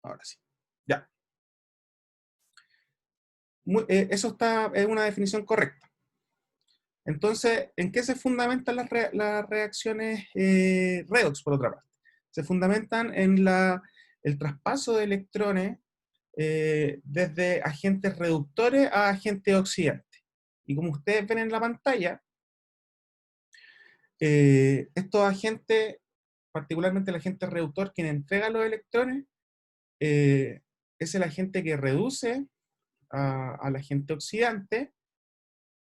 Ahora sí. Ya. Eso es una definición correcta. Entonces, ¿en qué se fundamentan las reacciones redox, por otra parte? Se fundamentan en el traspaso de electrones desde agentes reductores a agentes oxidantes. Y como ustedes ven en la pantalla, estos agentes, particularmente el agente reductor, quien entrega los electrones, es el agente que reduce al agente oxidante,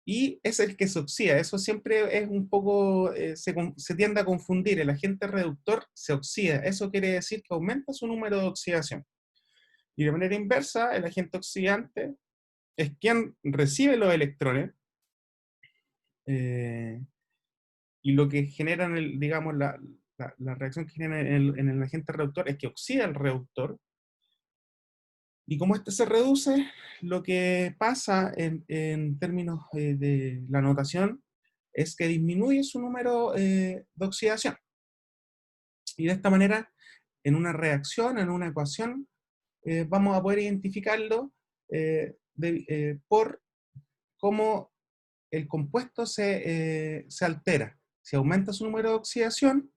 y es el que se oxida. Eso siempre es un poco, se tiende a confundir. El agente reductor se oxida. Eso quiere decir que aumenta su número de oxidación. Y de manera inversa, el agente oxidante es quien recibe los electrones, y lo que genera, digamos, la reacción que genera en el agente reductor es que oxida el reductor. Y como este se reduce, lo que pasa en términos de la notación es que disminuye su número de oxidación. Y de esta manera, en una reacción, en una ecuación, vamos a poder identificarlo por cómo el compuesto se altera. Si aumenta su número de oxidación,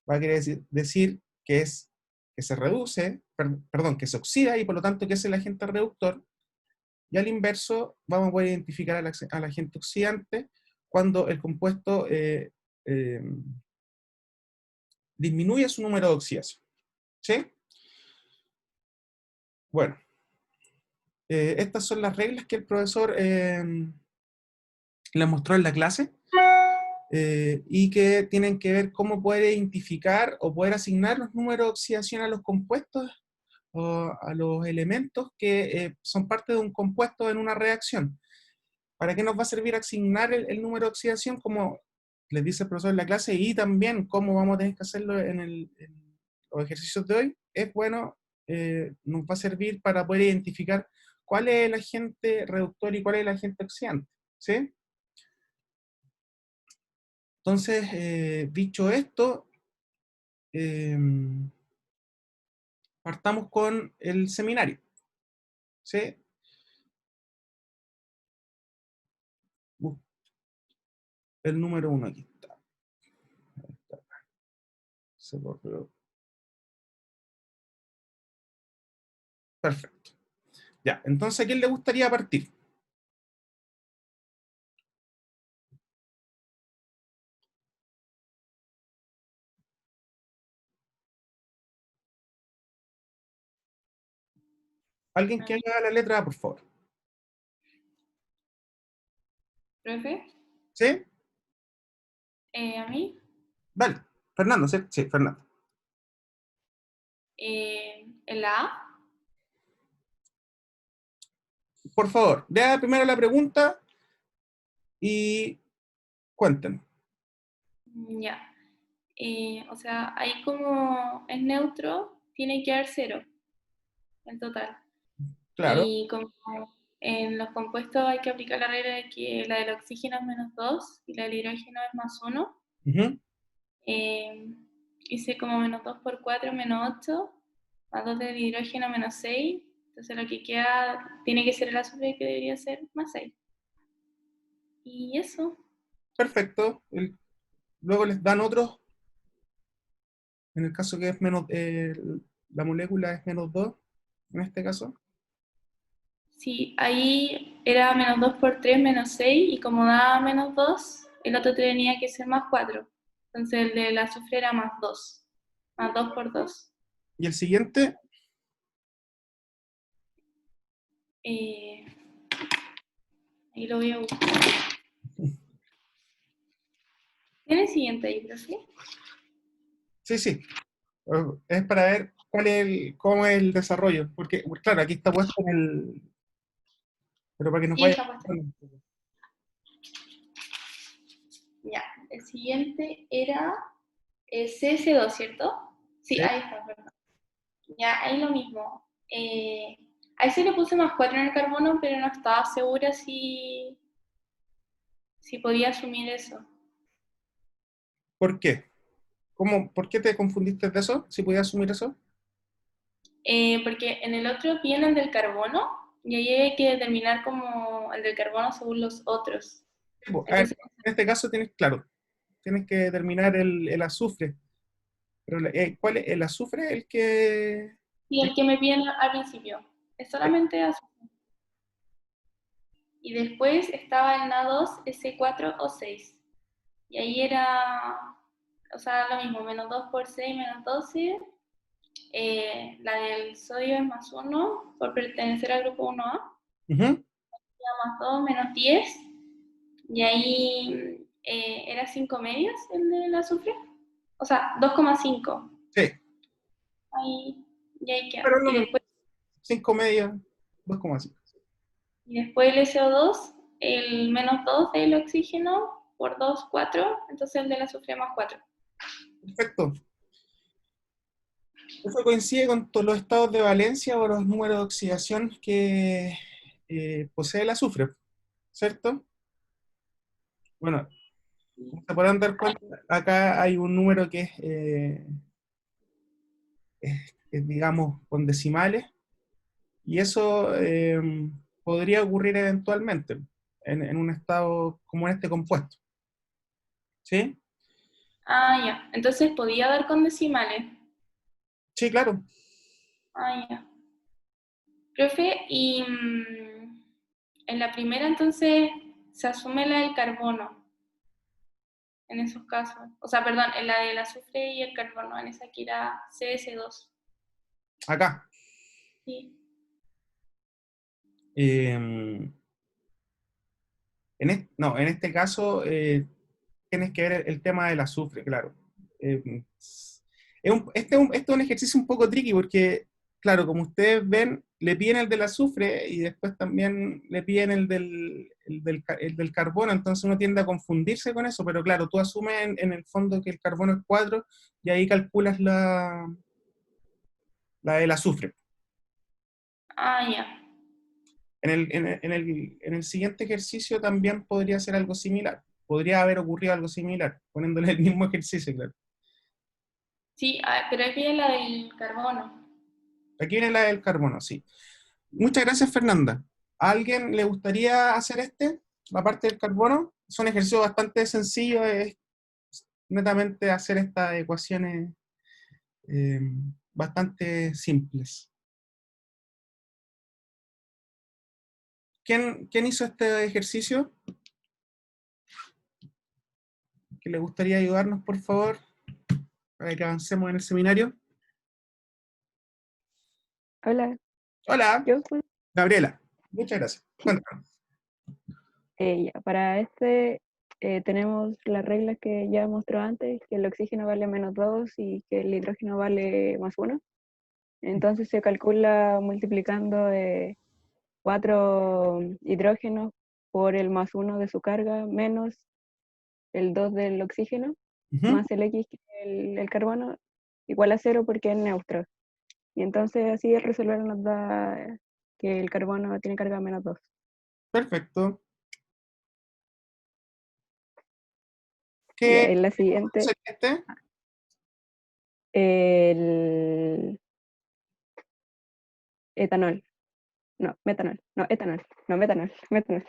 va a querer decir que se reduce, perdón, que se oxida, y por lo tanto que es el agente reductor. Y al inverso, vamos a poder identificar al agente oxidante cuando el compuesto eh, disminuye su número de oxidación. ¿Sí? Bueno, estas son las reglas que el profesor les mostró en la clase, y que tienen que ver cómo poder identificar o poder asignar los números de oxidación a los compuestos o a los elementos que son parte de un compuesto en una reacción. ¿Para qué nos va a servir asignar el número de oxidación? Como les dice el profesor en la clase, y también cómo vamos a tener que hacerlo en los ejercicios de hoy, es bueno, nos va a servir para poder identificar cuál es el agente reductor y cuál es el agente oxidante. ¿Sí? Entonces, dicho esto, partamos con el seminario. ¿Sí? El número 1 aquí está. Se borró. Perfecto. Ya, entonces, ¿a quién le gustaría partir? Alguien ¿A que mí, haga la letra A, por favor. profe? ¿Sí? ¿A mí? Dale. Fernando, ¿sí? Sí, Fernando. ¿En la A? Por favor, lea primero la pregunta y cuéntenos. Ya. O sea, ahí como es neutro, tiene que haber cero en total. Claro. Y como en los compuestos hay que aplicar la regla de que la del oxígeno es -2 y la del hidrógeno es +1. Ujú. Hice como -2 por 4, -8, más 2 del hidrógeno, -6. Entonces lo que queda tiene que ser el azufre, que debería ser +6. Y eso. Perfecto. Luego les dan otros, en el caso que es menos, la molécula es -2, en este caso. Sí, ahí era -2 por 3, -6, y como daba -2, el otro tenía que ser +4. Entonces el del azufre era +2, +2 por 2. Y el siguiente, Eh, ahí lo voy a buscar. ¿Tiene el siguiente ahí, profe? sí, sí. Es para ver cómo es el desarrollo. Porque, claro, aquí está puesto en el. Pero para que nos Sí, vaya. está puesto. Ya, el siguiente era CS2, ¿cierto? Sí, Sí. ahí está, perdón. Ya, ahí lo mismo. Ahí sí le puse +4 en el carbono, pero no estaba segura si podía asumir eso. ¿Por qué? ¿Por qué te confundiste de eso? Si podías asumir eso. Porque en el otro viene el del carbono y ahí hay que determinar como el del carbono según los otros. Sí, po. A ver, Entonces, en este caso tienes, claro, tienes que determinar el azufre. Pero, ¿cuál es el azufre? El que... sí, el que me piden al principio es solamente azufre. Y después estaba el Na2, S4 o 6. Y ahí era, o sea, lo mismo, menos 2 por 6 menos 12. La del sodio es más uno por pertenecer al grupo 1A. Ujú. Más 2 menos 10. Y ahí era 5 medias el del azufre. O sea, 2,5. Sí, Ahí, y ahí queda. pero no, 5 medios, 2,5. Y después el SO2, el menos 2 del oxígeno por 2 4. Entonces el del azufre más 4. Perfecto. Eso coincide con todos los estados de valencia o los números de oxidación que posee el azufre, ¿cierto? Bueno, como se podrán dar cuenta, acá hay un número que es, digamos, con decimales, y eso podría ocurrir eventualmente en un estado como en este compuesto, ¿sí? Ah, ya. Entonces podía dar con decimales. Sí, claro. Ah, ya. Profe, y en la primera entonces se asume la del carbono en esos casos. O sea, perdón, en la del azufre y el carbono, en esa que era CS2. Acá. Sí. Eh, no, en este caso tienes que ver el tema del azufre, claro. Este es un ejercicio un poco tricky porque, claro, como ustedes ven, le piden el del azufre y después también le piden el del carbono, entonces uno tiende a confundirse con eso, pero claro, tú asumes en el fondo que el carbono es 4 y ahí calculas la del azufre. Ah, ya. En el siguiente ejercicio también podría ser algo similar. Podría haber ocurrido algo similar, poniéndole el mismo ejercicio, claro. Sí, pero ahí viene la del carbono. Aquí viene la del carbono, sí. Muchas gracias, Fernanda. ¿A alguien le gustaría hacer la parte del carbono? Es un ejercicio bastante sencillo, es netamente hacer estas ecuaciones eh, bastante simples. ¿Quién hizo este ejercicio? ¿Que le gustaría ayudarnos, por favor, para que avancemos en el seminario? Hola, Hola, yo pues, Gabriela. Muchas gracias. Cuéntanos. para este tenemos las reglas que ya mostró antes, que el oxígeno vale -2 y que el hidrógeno vale +1. Entonces se calcula multiplicando 4 hidrógenos por el +1 de su carga menos el 2 del oxígeno Ujú. más el X que es el carbono igual a 0 porque es neutro. Y entonces así el resolver nos da que el carbono tiene carga -2. Perfecto. Ya ¿Qué en la siguiente, es este? el etanol. No, metanol. No, etanol. No, metanol. Metanol.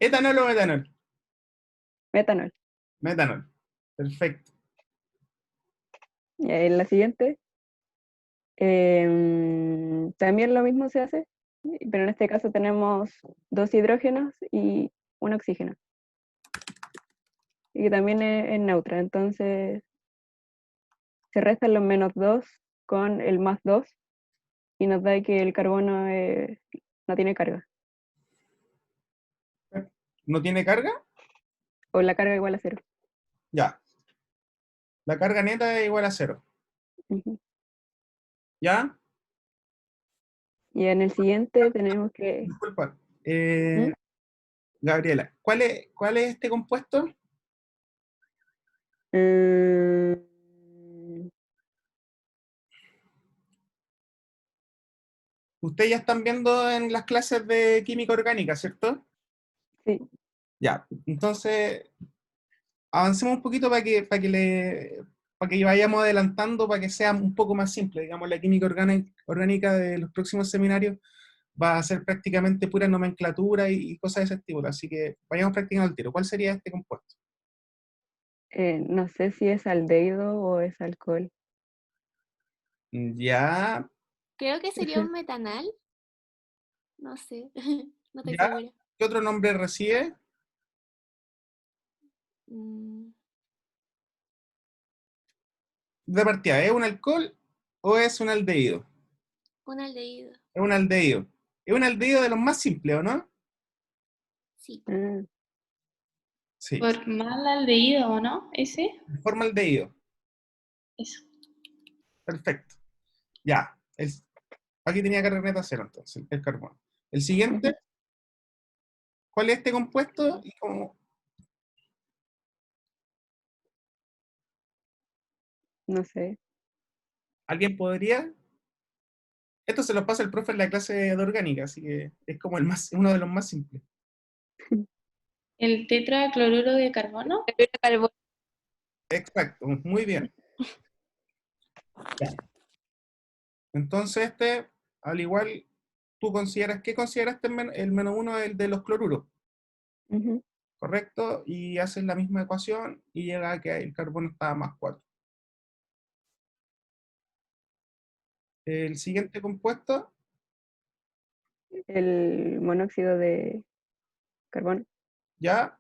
¿Etanol o metanol? Metanol. Metanol. Perfecto. Ya en la siguiente, también lo mismo se hace, pero en este caso tenemos 2 hidrógenos y un oxígeno. Y que también es neutra. Entonces se restan los -2 con el +2 y nos da que el carbono no tiene carga. ¿No tiene carga? O la carga igual a 0. Ya. La carga neta es igual a 0. Ujú. ¿Ya? Y en el siguiente tenemos que... Disculpa. ¿Mm? Gabriela, ¿cuál es este compuesto? Mm, Ustedes ya están viendo en las clases de química orgánica, ¿cierto? sí. Ya. Entonces, avancemos un poquito para que para que vayamos adelantando, para que sea un poco más simple. Digamos, la química orgánica de los próximos seminarios va a ser prácticamente pura nomenclatura y cosas de ese tipo. Así que vayamos practicando al tiro. ¿Cuál sería este compuesto? No sé si es aldehído o es alcohol. Ya, Creo que sería un metanal. No sé, no estoy ya. segura. ¿Qué otro nombre recibe? Mm, De partida, ¿es un alcohol o es un aldehído? un aldehído. Es un aldehído. Es un aldehído de los más simples, ¿o no? Sí. Ah, Sí. Por mal aldehído, ¿o no? ¿Ese? Forma aldehído. Eso. Perfecto. Ya. Aquí tenía carneta cero, entonces, el carbono. El siguiente, ujú, ¿cuál es este compuesto? Y no sé. ¿alguien podría? Esto se lo pasa el profe en la clase de orgánica, así que es como uno de los más simples. ¿El tetracloruro de carbono? Exacto, muy bien. Ya. Entonces al igual, ¿qué consideraste el menos uno el de los cloruros? Ujú. ¿Correcto? Y haces la misma ecuación y llega a que el carbono está a más 4. El siguiente compuesto, El monóxido de carbono. ya,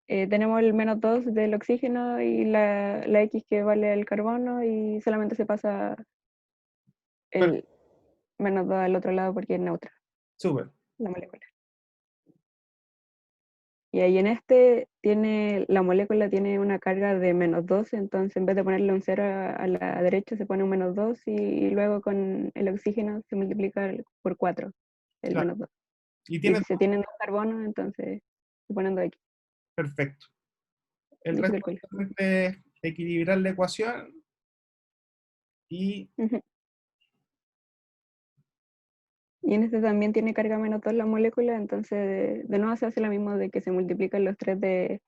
Tenemos el -2 del oxígeno y la X que vale el carbono y solamente se pasa per- el -2 al otro lado porque es neutra súper. la molécula. Y ahí en este la molécula tiene una carga de -2, entonces en vez de ponerle un 0 a la derecha se pone un -2 y luego con el oxígeno se multiplica por 4 el Claro. -2. Y Y tiene, si se tienen dos carbonos, entonces se ponen 2X. perfecto. El Y se resto calcula. solamente es equilibrar la ecuación y Ujú. Y en este también tiene carga -2 la molécula, entonces de nuevo se hace lo mismo de que se multiplican los tres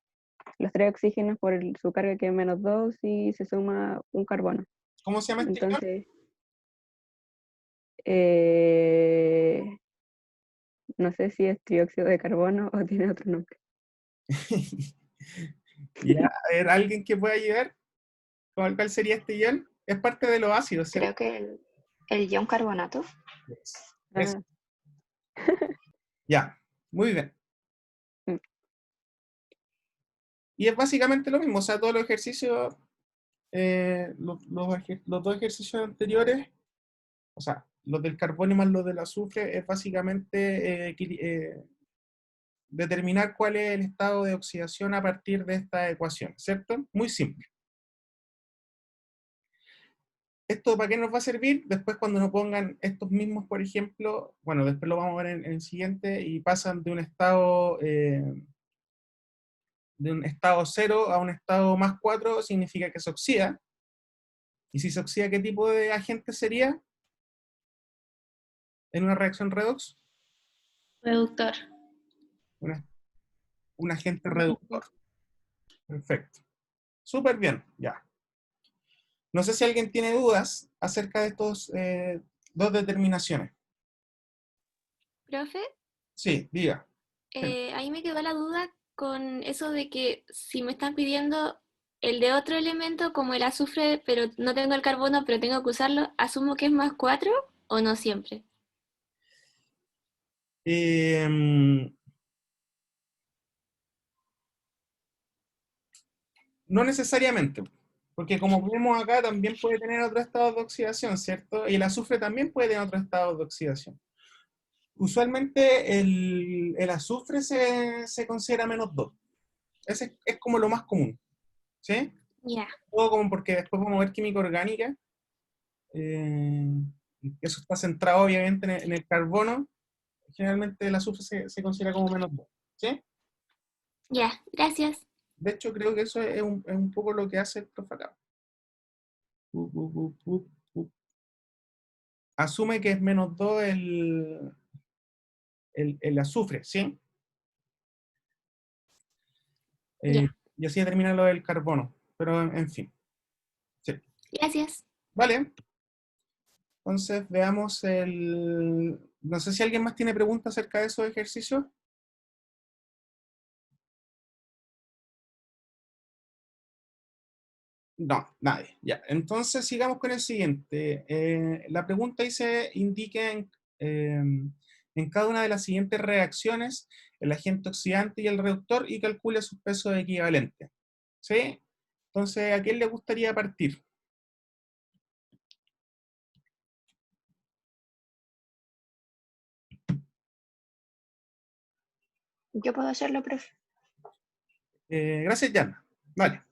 oxígenos por su carga que es -2 y se suma un carbono. ¿cómo se llama este ion? Entonces, eh, no sé si es trióxido de carbono o tiene otro nombre. Ya, a ver, ¿alguien que pueda ayudar? ¿Cuál sería este ion? Es parte de los ácidos, ¿cierto? Creo que el ion carbonato. Es- Ah, ya, muy bien. mm, Y es básicamente lo mismo, o sea, todos los ejercicios, los dos ejercicios anteriores, o sea, los del carbono más los del azufre, es básicamente determinar cuál es el estado de oxidación a partir de esta ecuación, ¿cierto? Muy simple. ¿Esto para qué nos va a servir? Después cuando nos pongan estos mismos, por ejemplo, bueno, después lo vamos a ver en el siguiente, y pasan de un estado 0 a un estado más 4, significa que se oxida. Y si se oxida, ¿qué tipo de agente sería en una reacción redox? Reductor. Una- un agente reductor. Perfecto. Súper bien, ya. No sé si alguien tiene dudas acerca de estos dos determinaciones. Profe, Sí, diga. ahí me quedó la duda con eso de que si me están pidiendo el de otro elemento como el azufre, pero no tengo el carbono, pero tengo que usarlo, ¿asumo que es más 4 o no siempre? Eh, no necesariamente, porque como vemos acá, también puede tener otro estado de oxidación, ¿cierto? Y el azufre también puede tener otro estado de oxidación. Usualmente el azufre se considera -2. Ese es como lo más común, ¿sí? Ya, Todo como porque después vamos a ver química orgánica. eh, Eso está centrado obviamente en el carbono. Generalmente el azufre se considera como -2, ¿sí? ya, gracias. De hecho, creo que eso es un poco lo que hace el profe acá. Asume que es -2 el azufre, ¿sí? Ya, Y así determina lo del carbono. pero en fin. Sí. Gracias. Vale. Entonces veamos no sé si alguien más tiene preguntas acerca de esos ejercicios. No, nadie. Ya. Entonces sigamos con el siguiente. La pregunta dice, indique en cada una de las siguientes reacciones el agente oxidante y el reductor y calcule sus pesos equivalentes. ¿Sí? Entonces, ¿a quién le gustaría partir? Yo puedo hacerlo, profe. Gracias, Yana. Vale.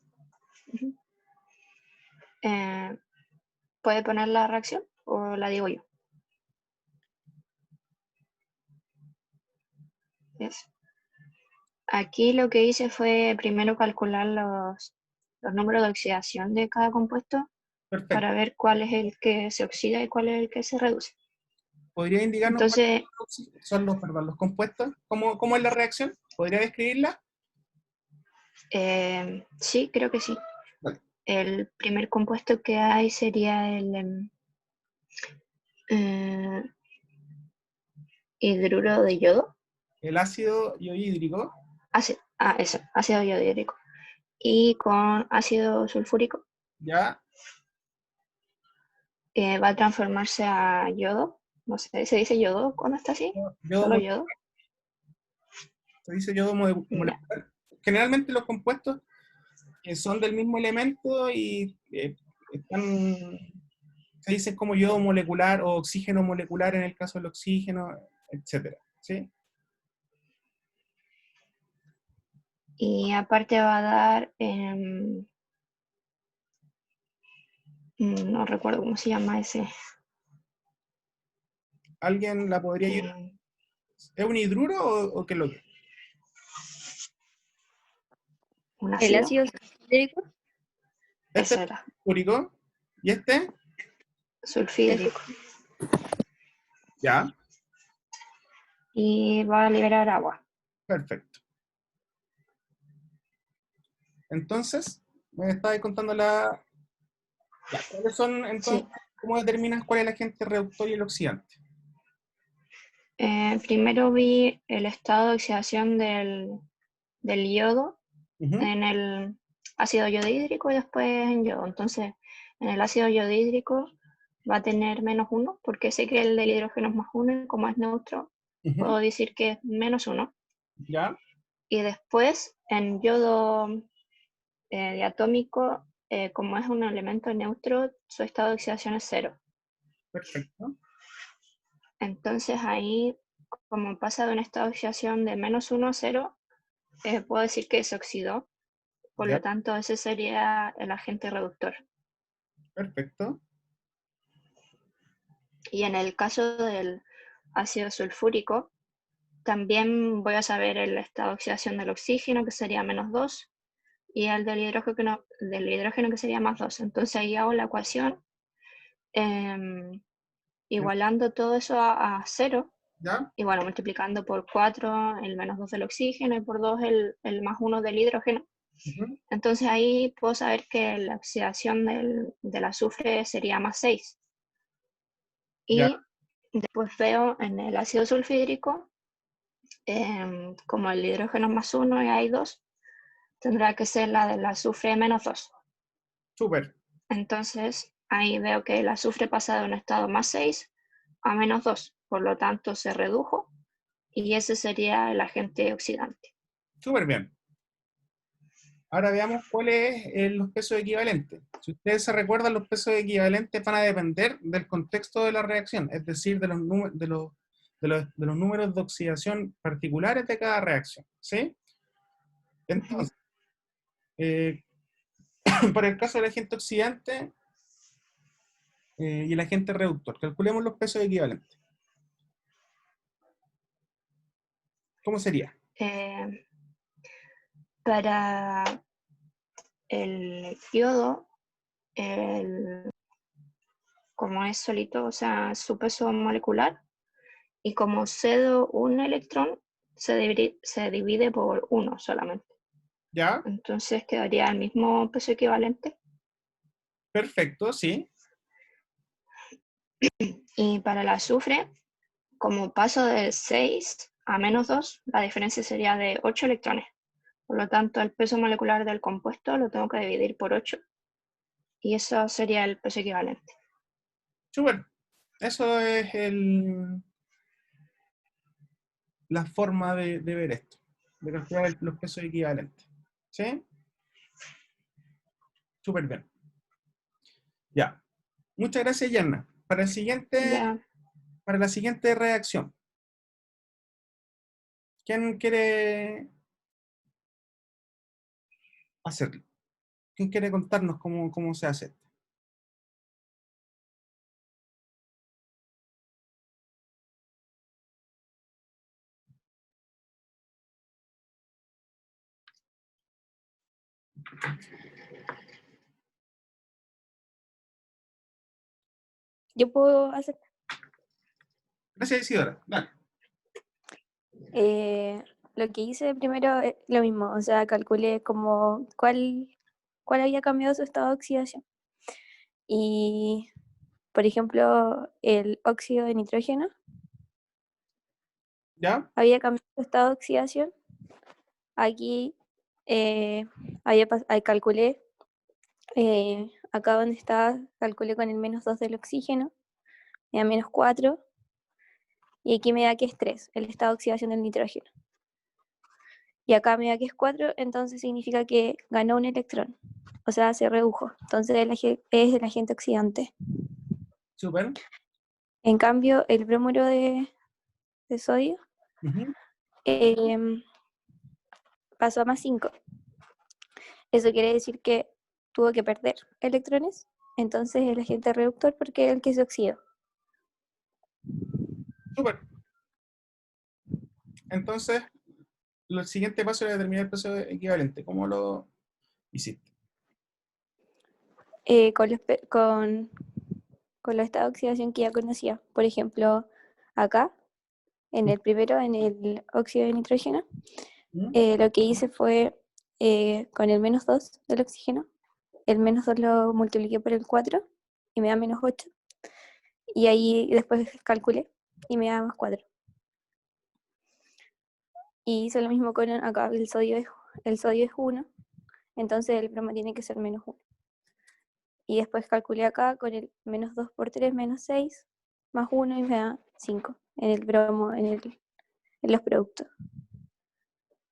Ujú. ¿Puede poner la reacción o la digo yo? Yes. Aquí lo que hice fue primero calcular los números de oxidación de cada compuesto Perfecto. para ver cuál es el que se oxida y cuál es el que se reduce. ¿Podría indicarnos Entonces, cuáles son los compuestos? ¿Cómo es la reacción? ¿Podría describirla? sí, creo que sí. Vale. El primer compuesto que hay sería el hidruro de yodo. El ácido iohídrico. Eso, ácido iodídrico. Y con ácido sulfúrico Ya. va a transformarse a yodo. No sé, ¿se dice yodo cuando está así? Yodo Solo yodo. Se dice yodo molecular. Ya. Generalmente los compuestos que son del mismo elemento y se dicen como yodo molecular o oxígeno molecular en el caso del oxígeno, etcétera. ¿Sí? Y aparte va a dar, no recuerdo cómo se llama ese. ¿Alguien la podría ayudar? eh, ¿Es un hidruro o qué es lo que es? un El ácido. ácido sulfúrico. Este Eso es era, sulfúrico y este, sulfídrico. ya, Y va a liberar agua. perfecto. Entonces, me estaba contando ya, ¿cuáles son Sí. entonces, cómo determinas cuál es el agente reductor y el oxidante? Primero vi el estado de oxidación del yodo Ujú, en el ácido yodhídrico y después en yodo. Entonces, en el ácido yodhídrico va a tener -1, porque sé que el del hidrógeno es +1 y como es neutro, ujú, puedo decir que es -1. ya, Y después, en yodo diatómico, como es un elemento neutro, su estado de oxidación es 0. perfecto. Entonces ahí, como pasa de un estado de oxidación de -1 a 0, puedo decir que se oxidó. Por Ya, lo tanto, ese sería el agente reductor. perfecto. Y en el caso del ácido sulfúrico, también voy a saber el estado de oxidación del oxígeno, que sería -2, y el del hidrógeno que sería +2. Entonces ahí hago la ecuación igualando todo eso a 0, Ya, y bueno, multiplicando por 4 el -2 del oxígeno y por 2 el +1 del hidrógeno. ujú, Entonces ahí puedo saber que la oxidación del azufre sería +6. ya, Y después veo en el ácido sulfídrico, como el hidrógeno es +1 y hay 2, tendrá que ser la del azufre -2. súper. Entonces ahí veo que el azufre pasa de un estado +6 a -2, por lo tanto se redujo y ese sería el agente oxidante. Súper bien. Ahora veamos cuáles los pesos equivalentes. Si ustedes se recuerdan, los pesos equivalentes van a depender del contexto de la reacción, es decir, de los números de oxidación particulares de cada reacción. ¿Sí? Entonces, eh, para el caso del agente oxidante y el agente reductor, calculemos los pesos equivalentes. ¿Cómo sería? Eh, para el yodo, como es solito, o sea, su peso molecular, y como cedo un electrón, se divide por 1 solamente. ¿Ya? Entonces quedaría el mismo peso equivalente. Perfecto, sí. Y para el azufre, como paso de 6 a -2, la diferencia sería de 8 electrones. Por lo tanto, el peso molecular del compuesto lo tengo que dividir por 8 y eso sería el peso equivalente. Súper. Eso es la forma de ver esto, de calcular los pesos equivalentes. ¿Sí? Súper bien. Ya. Muchas gracias, Yanna. Ya, Para la siguiente reacción, ¿quién quiere hacerlo? ¿Quién quiere contarnos cómo se hace esto? Yo puedo hacer, Gracias, Isidora. Dale. lo que hice primero es lo mismo, o sea, calculé como cuál había cambiado su estado de oxidación. Y, por ejemplo, el óxido de nitrógeno ¿Ya? había cambiado su estado de oxidación. Aquí ahí calculé, acá donde estaba, calculé con el -2 del oxígeno, me da -4, y aquí me da que es 3, el estado de oxidación del nitrógeno. Y acá me da que es 4, entonces significa que ganó un electrón, o sea, se redujo. Entonces es el agente oxidante. Súper. En cambio, el bromuro de sodio Ujú. em, pasó a +5. Eso quiere decir que tuvo que perder electrones, entonces el agente reductor porque es el que se oxidó. Súper. Entonces, el siguiente paso era determinar el peso equivalente. ¿Cómo lo hiciste? Con, con los estados de oxidación que ya conocía. Por ejemplo, acá, en el primero, en el óxido de nitrógeno, ¿Mm? lo que hice fue con el -2 del oxígeno, el -2 lo multipliqué por el 4 y me da -8. Y ahí después calculé y me da +4. Y hice lo mismo con acá, el sodio es 1, entonces el bromo tiene que ser -1. Y después calculé acá con el -2 por 3, -6, +1 y me da 5 en el bromo, en los productos.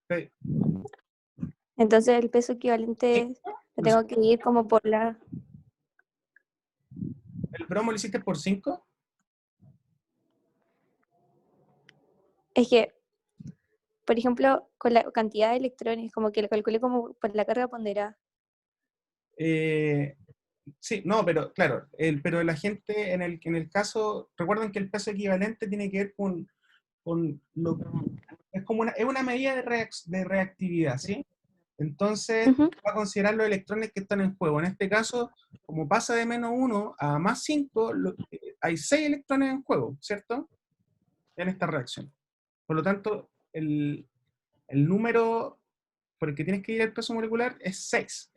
Sí. Entonces el peso equivalente lo tengo que ir como por la... ¿El bromo lo hiciste por 5? Es que, por ejemplo, con la cantidad de electrones, como que lo calculé como por la carga ponderada. Sí, no, pero claro, pero la gente en el caso, recuerden que el peso equivalente tiene que ver con es como es una medida de reactividad, ¿sí? Entonces, Ujú. va a considerar los electrones que están en juego. En este caso, como pasa de -1 a +5, hay 6 electrones en juego, ¿cierto? En esta reacción. Por lo tanto, el número por el que tienes que ir al peso molecular es 6,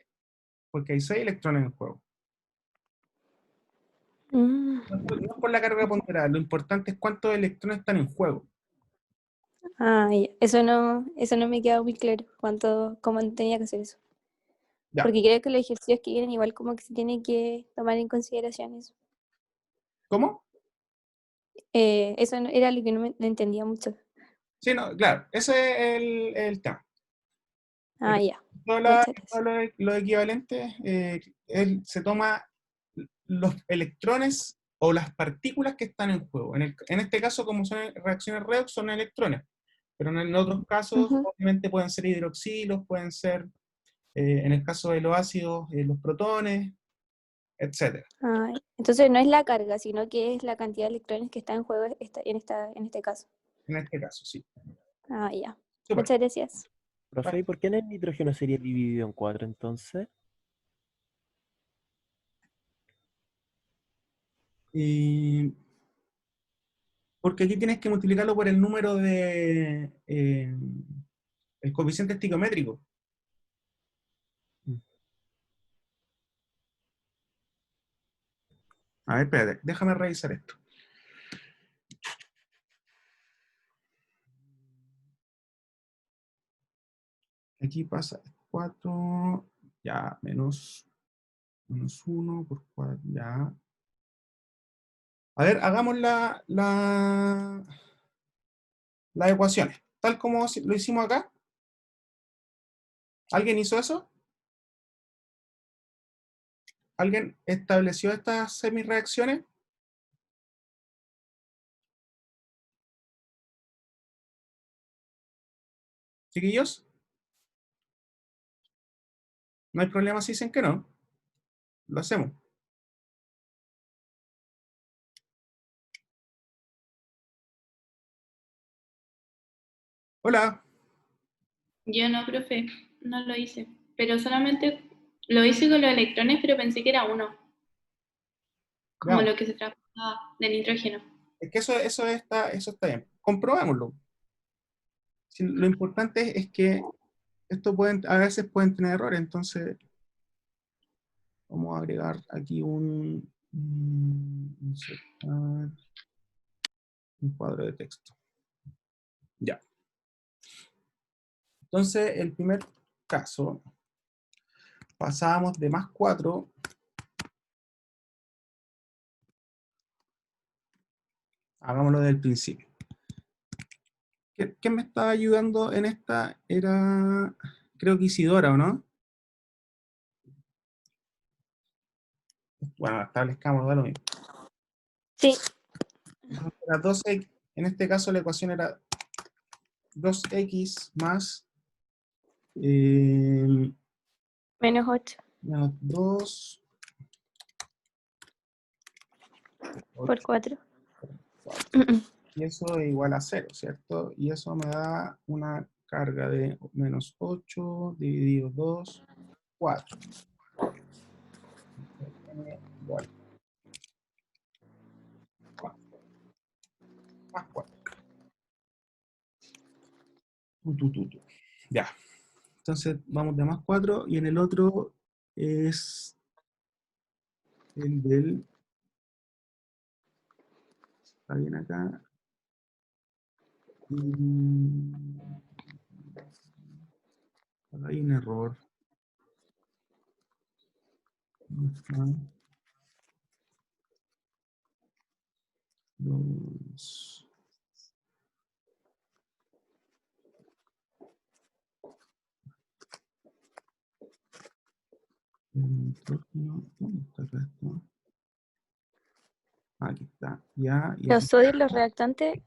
porque hay 6 electrones en juego. Mm. No por la carga ponderada, lo importante es cuántos electrones están en juego. Ah, ya. Eso no me queda muy claro cómo tenía que hacer eso. Ya. Porque creo que los ejercicios que vienen igual como que se tienen que tomar en consideración eso. ¿Cómo? Eso era lo que no entendía mucho. Sí, no, claro, ese es el tema. Ah, ya. Todo, Muchas todo gracias. lo equivalente, se toma los electrones o las partículas que están en juego. En este caso, como son reacciones redox, son electrones. Pero en otros casos, Ujú. obviamente pueden ser hidroxilos, pueden ser, en el caso de los ácidos, los protones, etcétera. Ah, entonces no es la carga, sino que es la cantidad de electrones que está en juego en este caso. En este caso, sí. Ah, ya. Súper. Muchas gracias. Profe, ¿y por qué en el nitrógeno sería dividido en 4 entonces? Y porque aquí tienes que multiplicarlo por el número el coeficiente estiquiométrico. A ver, espérate, déjame revisar esto. Aquí pasa 4, ya, menos 1 por 4, ya. A ver, hagamos las ecuaciones, tal como lo hicimos acá. ¿Alguien hizo eso? ¿Alguien estableció estas semireacciones? ¿Chiquillos? No hay problema si dicen que no. Lo hacemos. Hola. Yo no, profe, no lo hice. Pero solamente lo hice con los electrones, pero pensé que era uno, como Veamos. lo que se trataba del nitrógeno. Es que eso está bien. Comprobámoslo. Si lo importante es que a veces pueden tener errores, entonces vamos a agregar aquí insertar un cuadro de texto. Ya. Entonces, el primer caso, pasábamos de más 4 hagámoslo del principio. ¿Quién me estaba ayudando en esta? Era, creo que Isidora, ¿o no? Bueno, establezcamos, da lo mismo. Sí, Entonces, era 2x, en este caso la ecuación era 2x más menos 8 menos 2 por 4. 4. Y eso es igual a 0, ¿cierto? Y eso me da una carga de menos 8 dividido 2, 4. Igual, más 4. Ya. Entonces vamos de más 4 y en el otro es el del... ¿Está bien acá? Hay un error. Dos. ¿Dónde está acá esto? Aquí está. Ya, y aquí. Los sodios, los reactantes,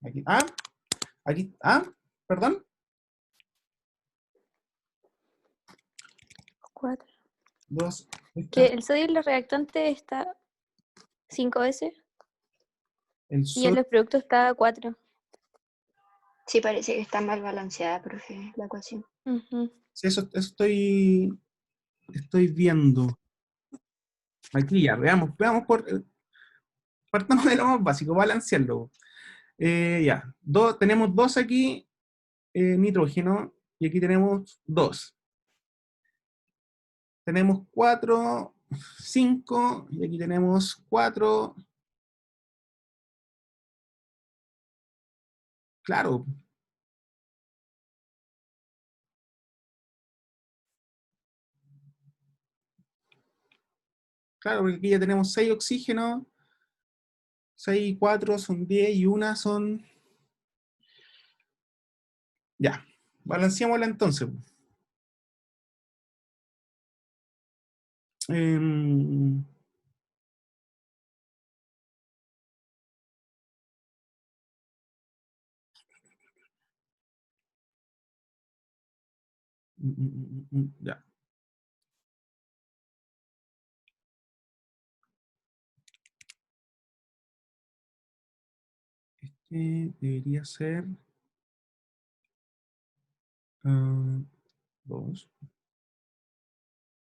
Aquí. Aquí. Perdón. 4. 2. Que el sodio y los reactantes está 5S El y en sol. los productos está 4. Sí, parece que está mal balanceada, profe, la ecuación. Sí, eso estoy viendo. Aquí ya, veamos partamos de lo más básico, balancearlo. Ya, tenemos 2 aquí, nitrógeno, y aquí tenemos 2. Tenemos 4, 5, y aquí tenemos 4. Claro. Claro, porque aquí ya tenemos 6 oxígenos, 6 y 4 son 10 y una son... Ya, balanceémosla entonces. Em, ya. Este debería ser 2.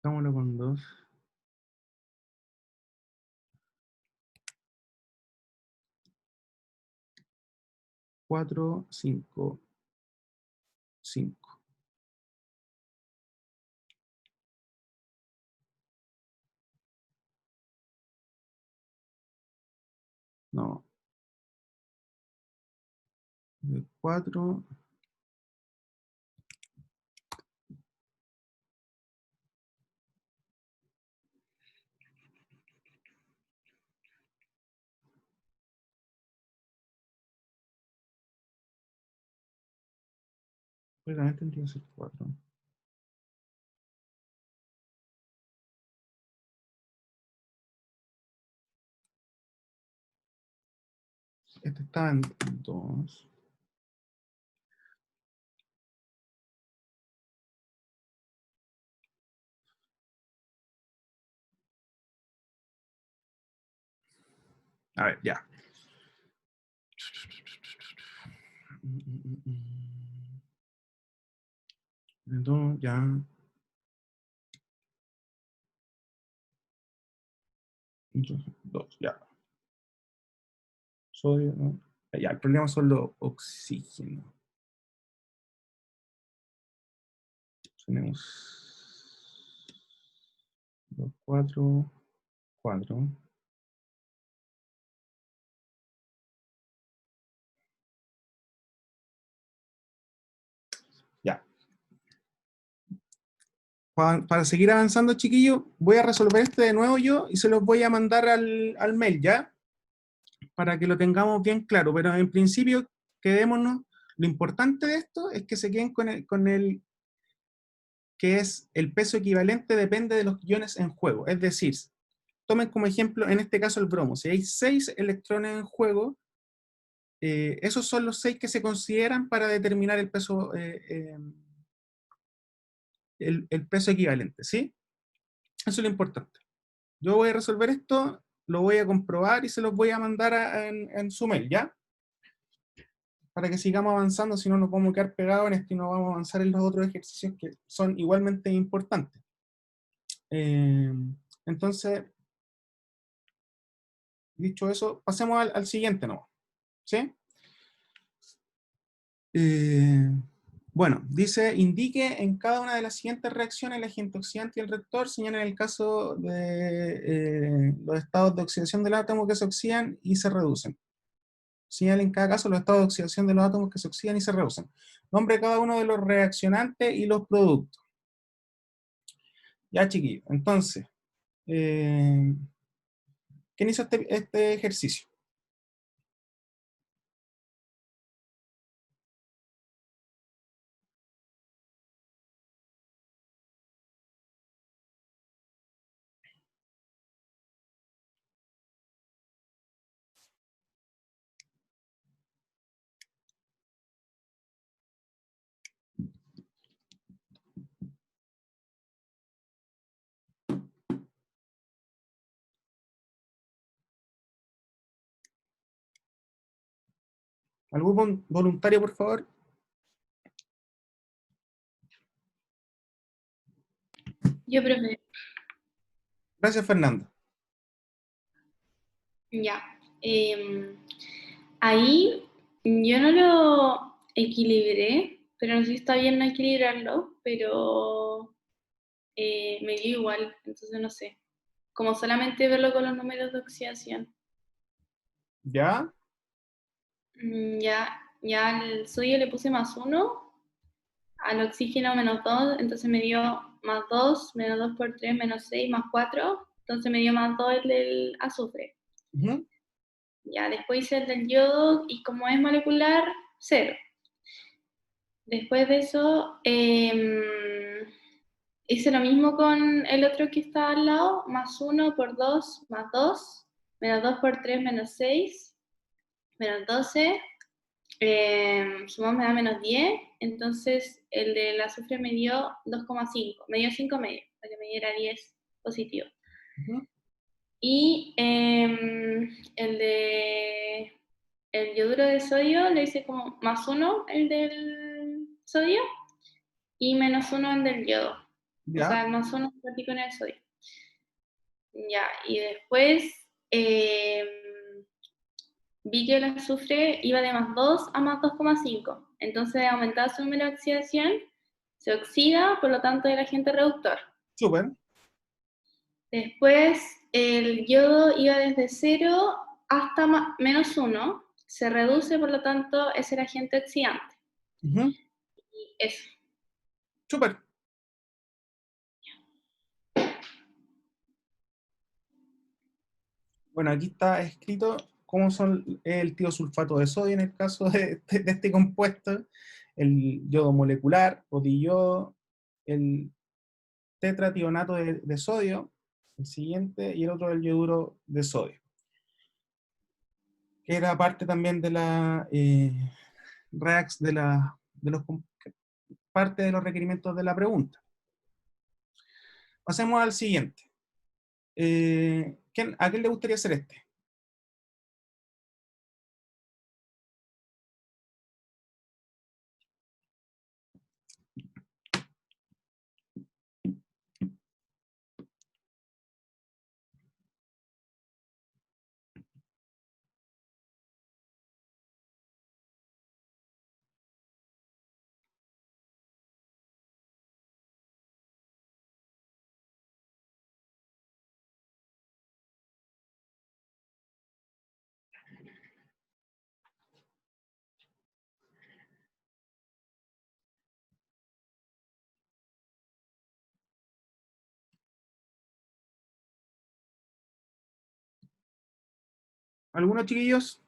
Hagámoslo con 2. 4, 5, 5. No. De 4. Pues también tendría que ser 4. Este estaba en 2. A ver, ya. Entonces, ya. Entonces, 2, ya. Sodio, ¿no? Ya, el problema son los oxígenos. Tenemos 2, 4, 4. Ya. Para seguir avanzando, chiquillos, voy a resolver este de nuevo yo y se los voy a mandar al mail, ¿ya? Para que lo tengamos bien claro. Pero en principio, quedémonos. Lo importante de esto es que se queden con el que es el peso equivalente depende de los iones en juego. Es decir, tomen como ejemplo, en este caso, el bromo. Si hay 6 electrones en juego, esos son los 6 que se consideran para determinar el peso, el peso equivalente, ¿sí? Eso es lo importante. Yo voy a resolver esto, lo voy a comprobar y se los voy a mandar en su mail, ¿ya? Para que sigamos avanzando, si no nos vamos a quedar pegados en esto y no vamos a avanzar en los otros ejercicios que son igualmente importantes. Entonces, dicho eso, pasemos al siguiente, ¿no? ¿Sí? Bueno, dice, indique en cada una de las siguientes reacciones el agente oxidante y el reactor, señala en el caso de los estados de oxidación del átomo que se oxidan y se reducen. Señala en cada caso los estados de oxidación de los átomos que se oxidan y se reducen. Nombre cada uno de los reaccionantes y los productos. Ya, chiquillos. Entonces, ¿quién hizo este ejercicio? ¿Algún voluntario, por favor? Yo, profe. Gracias, Fernando. Ya. Ahí yo no lo equilibré, pero no sé si está bien no equilibrarlo, pero me dio igual, entonces no sé. Como solamente verlo con los números de oxidación. ¿Ya? Ya al sodio le puse +1, al oxígeno -2, entonces me dio +2, -2 por 3, -6, +4, entonces me dio +2 el del azufre. Uh-huh. Ya, después hice el del yodo y como es molecular, 0. Después de eso, hice lo mismo con el otro que está al lado, +1 por 2, +2, -2 por 3, -6, -12, sumamos me da -10, entonces el del azufre me dio 2,5, me dio 5 medio, para que me diera 10 positivo. Uh-huh. Y el yoduro de sodio le hice como +1 el del sodio y -1 el del yodo. Ya. O sea, +1 partí con el sodio. Ya, y después vi que el azufre iba de +2 a +2,5. Entonces aumentaba su número de oxidación, se oxida, por lo tanto el agente reductor. Súper. Después el yodo iba desde 0 hasta -1 se reduce, por lo tanto, es el agente oxidante. Ujú. Y eso. Súper. Bueno, aquí está escrito cómo son el tiosulfato de sodio en el caso de este compuesto, el yodo molecular o diyodo, el tetrationato de sodio, el siguiente, y el otro el yoduro de sodio, que era parte también de la parte de los requerimientos de la pregunta. Pasemos al siguiente. ¿A quién le gustaría hacer este? ¿Algunos chiquillos?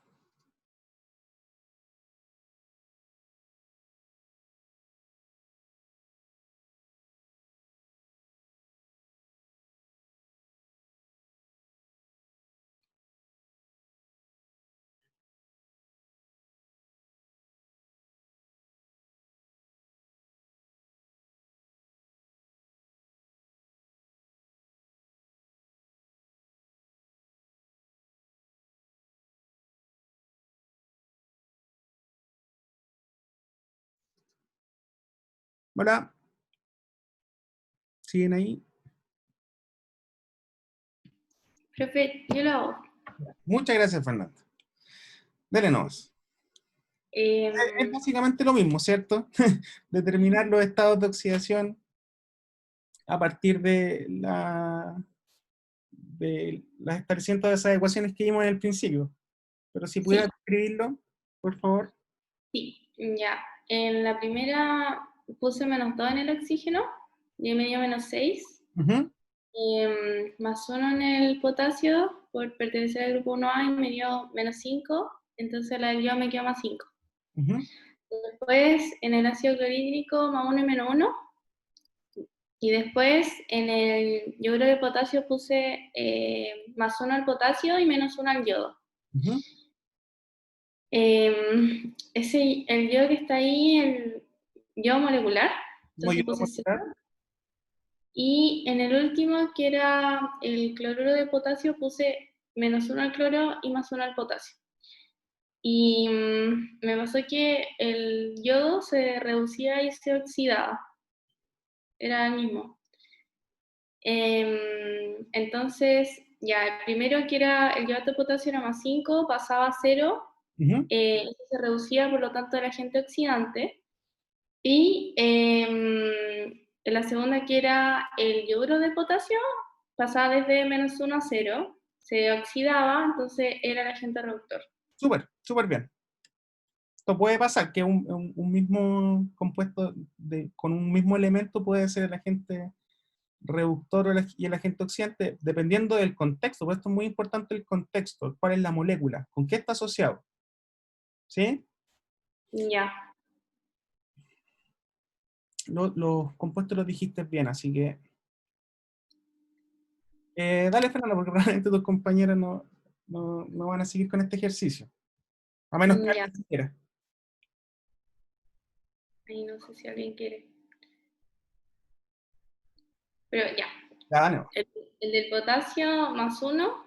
Hola. ¿Siguen ahí? Profe, yo lo hago. Muchas gracias, Fernando. Dele nomás. Es básicamente lo mismo, ¿cierto? Determinar los estados de oxidación a partir de las establecimientos de esas ecuaciones que vimos en el principio. Pero si pudiera Sí. escribirlo, por favor. Sí, ya. En la primera puse -2 en el oxígeno y me dio -6. Ujú, +1 en el potasio por pertenecer al grupo 1A y me dio -5. Entonces la del yodo me quedó +5. ujú, Después en el ácido clorhídrico +1 y -1. Y después en el yoduro de potasio puse +1 al potasio y -1 al yodo. ujú. El yodo que está ahí, el yodo molecular, Como yo entonces lo puse puedo 0. sacar. Y en el último, que era el cloruro de potasio, puse -1 al cloro y +1 al potasio. Y me pasó que el yodo se reducía y se oxidaba. Era el mismo. Entonces, ya, el primero, que era el yodo de potasio, era +5, pasaba a 0. Ujú, Eso se reducía, por lo tanto, el agente oxidante. Y en la segunda, que era el yoduro de potasio, pasaba desde -1 a 0, se oxidaba, entonces era el agente reductor. súper, súper bien. Esto puede pasar, que un mismo compuesto con un mismo elemento puede ser el agente reductor y el agente oxidante, dependiendo del contexto. Por esto es muy importante el contexto, cuál es la molécula, con qué está asociado. ¿Sí? Ya. Los compuestos los dijiste bien, así que dale, Fernanda, porque probablemente tus compañeros no van a seguir con este ejercicio, a menos que Ya. alguien quiera. Ahí no sé si alguien quiere. Pero ya. Ya, dale. El del potasio +1,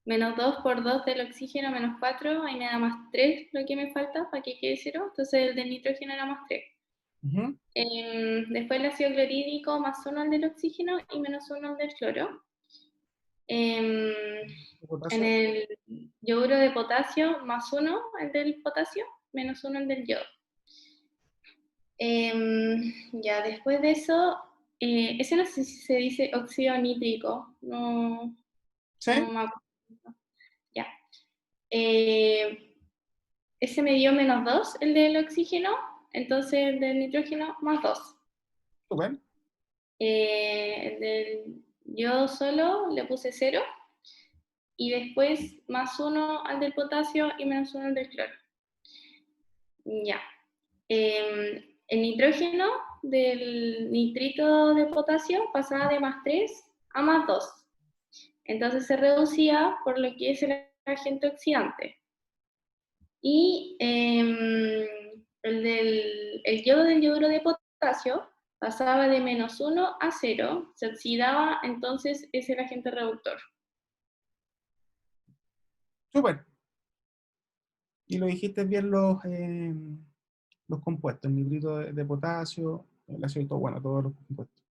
-2 por 2 del oxígeno, -4, ahí me da +3 lo que me falta para que quede 0. Entonces el del nitrógeno era +3. Ujú. Después el ácido clorhídrico +1 al del oxígeno y -1 al del cloro. En Potasio. el yoduro de potasio, +1 al del potasio, -1 al del yodo. Ya, después de eso, ese no sé si se dice óxido nítrico, no, ¿Sí? no me acuerdo. Ya. ese me dio -2, el del oxígeno, entonces el del nitrógeno +2. Súper. El del yodo solo le puse 0, y después +1 al del potasio y -1 al del cloro. Ya. El nitrógeno del nitrito de potasio pasaba de +3 a +2. Entonces se reducía por lo que es el agente oxidante. Y el yodo del yoduro de potasio pasaba de -1 a 0, se oxidaba, entonces es el agente reductor. Súper. Y lo dijiste bien los compuestos, el nitrito de potasio, el ácido, todo, bueno, todos los compuestos.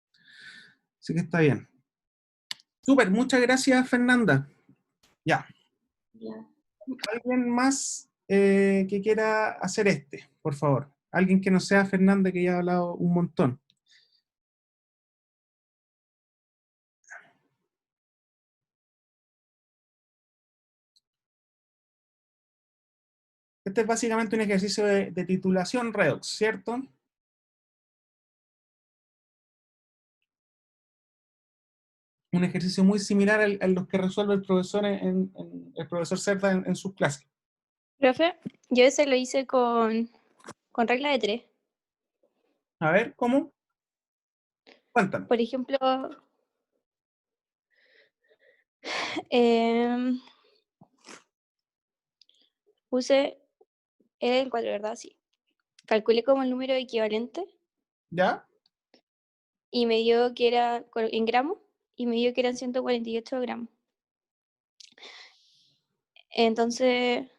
Así que está bien. Súper, muchas gracias, Fernanda. Ya. Ya. ¿Alguien más que quiera hacer por favor? Alguien que no sea Fernanda, que ya ha hablado un montón. Este es básicamente un ejercicio de titulación redox, ¿cierto? Un ejercicio muy similar a los que resuelve el profesor el profesor Cerda en sus clases. Profe, yo ese lo hice con regla de 3. A ver, ¿cómo? Cuéntame. Por ejemplo, em, puse el 4, ¿verdad? Sí. Calculé como el número equivalente ¿Ya? y me dio que era en gramos y me dio que eran 148 gramos. Entonces,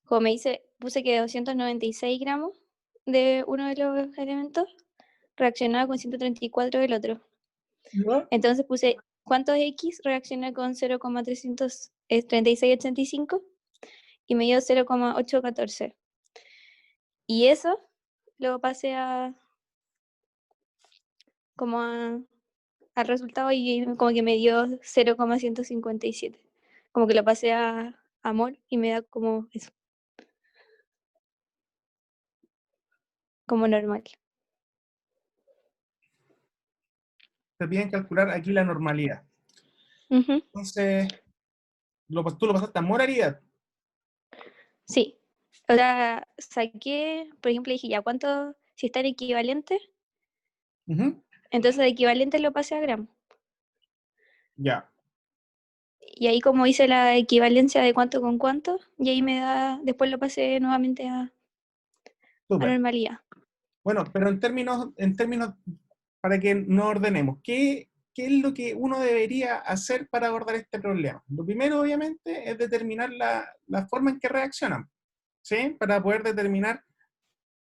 como me dice, puse que 296 gramos de uno de los elementos reaccionaba con 134 del otro. ¿Ya? Entonces puse cuántos X reacciona con 0,33685 y me dio 0,814. Y eso lo pasé al resultado y como que me dio 0,157. Como que lo pasé a mol y me da como eso. Como normal. Te piden calcular aquí la normalidad. Ujú. Entonces, tú lo pasaste a moralidad. Sí. O sea, saqué, por ejemplo, dije, ya, ¿cuánto? Si está en equivalente, Ujú. entonces de equivalente lo pasé a gramo. Ya. Y ahí como hice la equivalencia de cuánto con cuánto, y ahí me da, después lo pasé nuevamente a Súper. normalidad. Bueno, pero en términos, para que nos ordenemos, ¿qué es lo que uno debería hacer para abordar este problema? Lo primero, obviamente, es determinar la forma en que reaccionan, ¿sí? Para poder determinar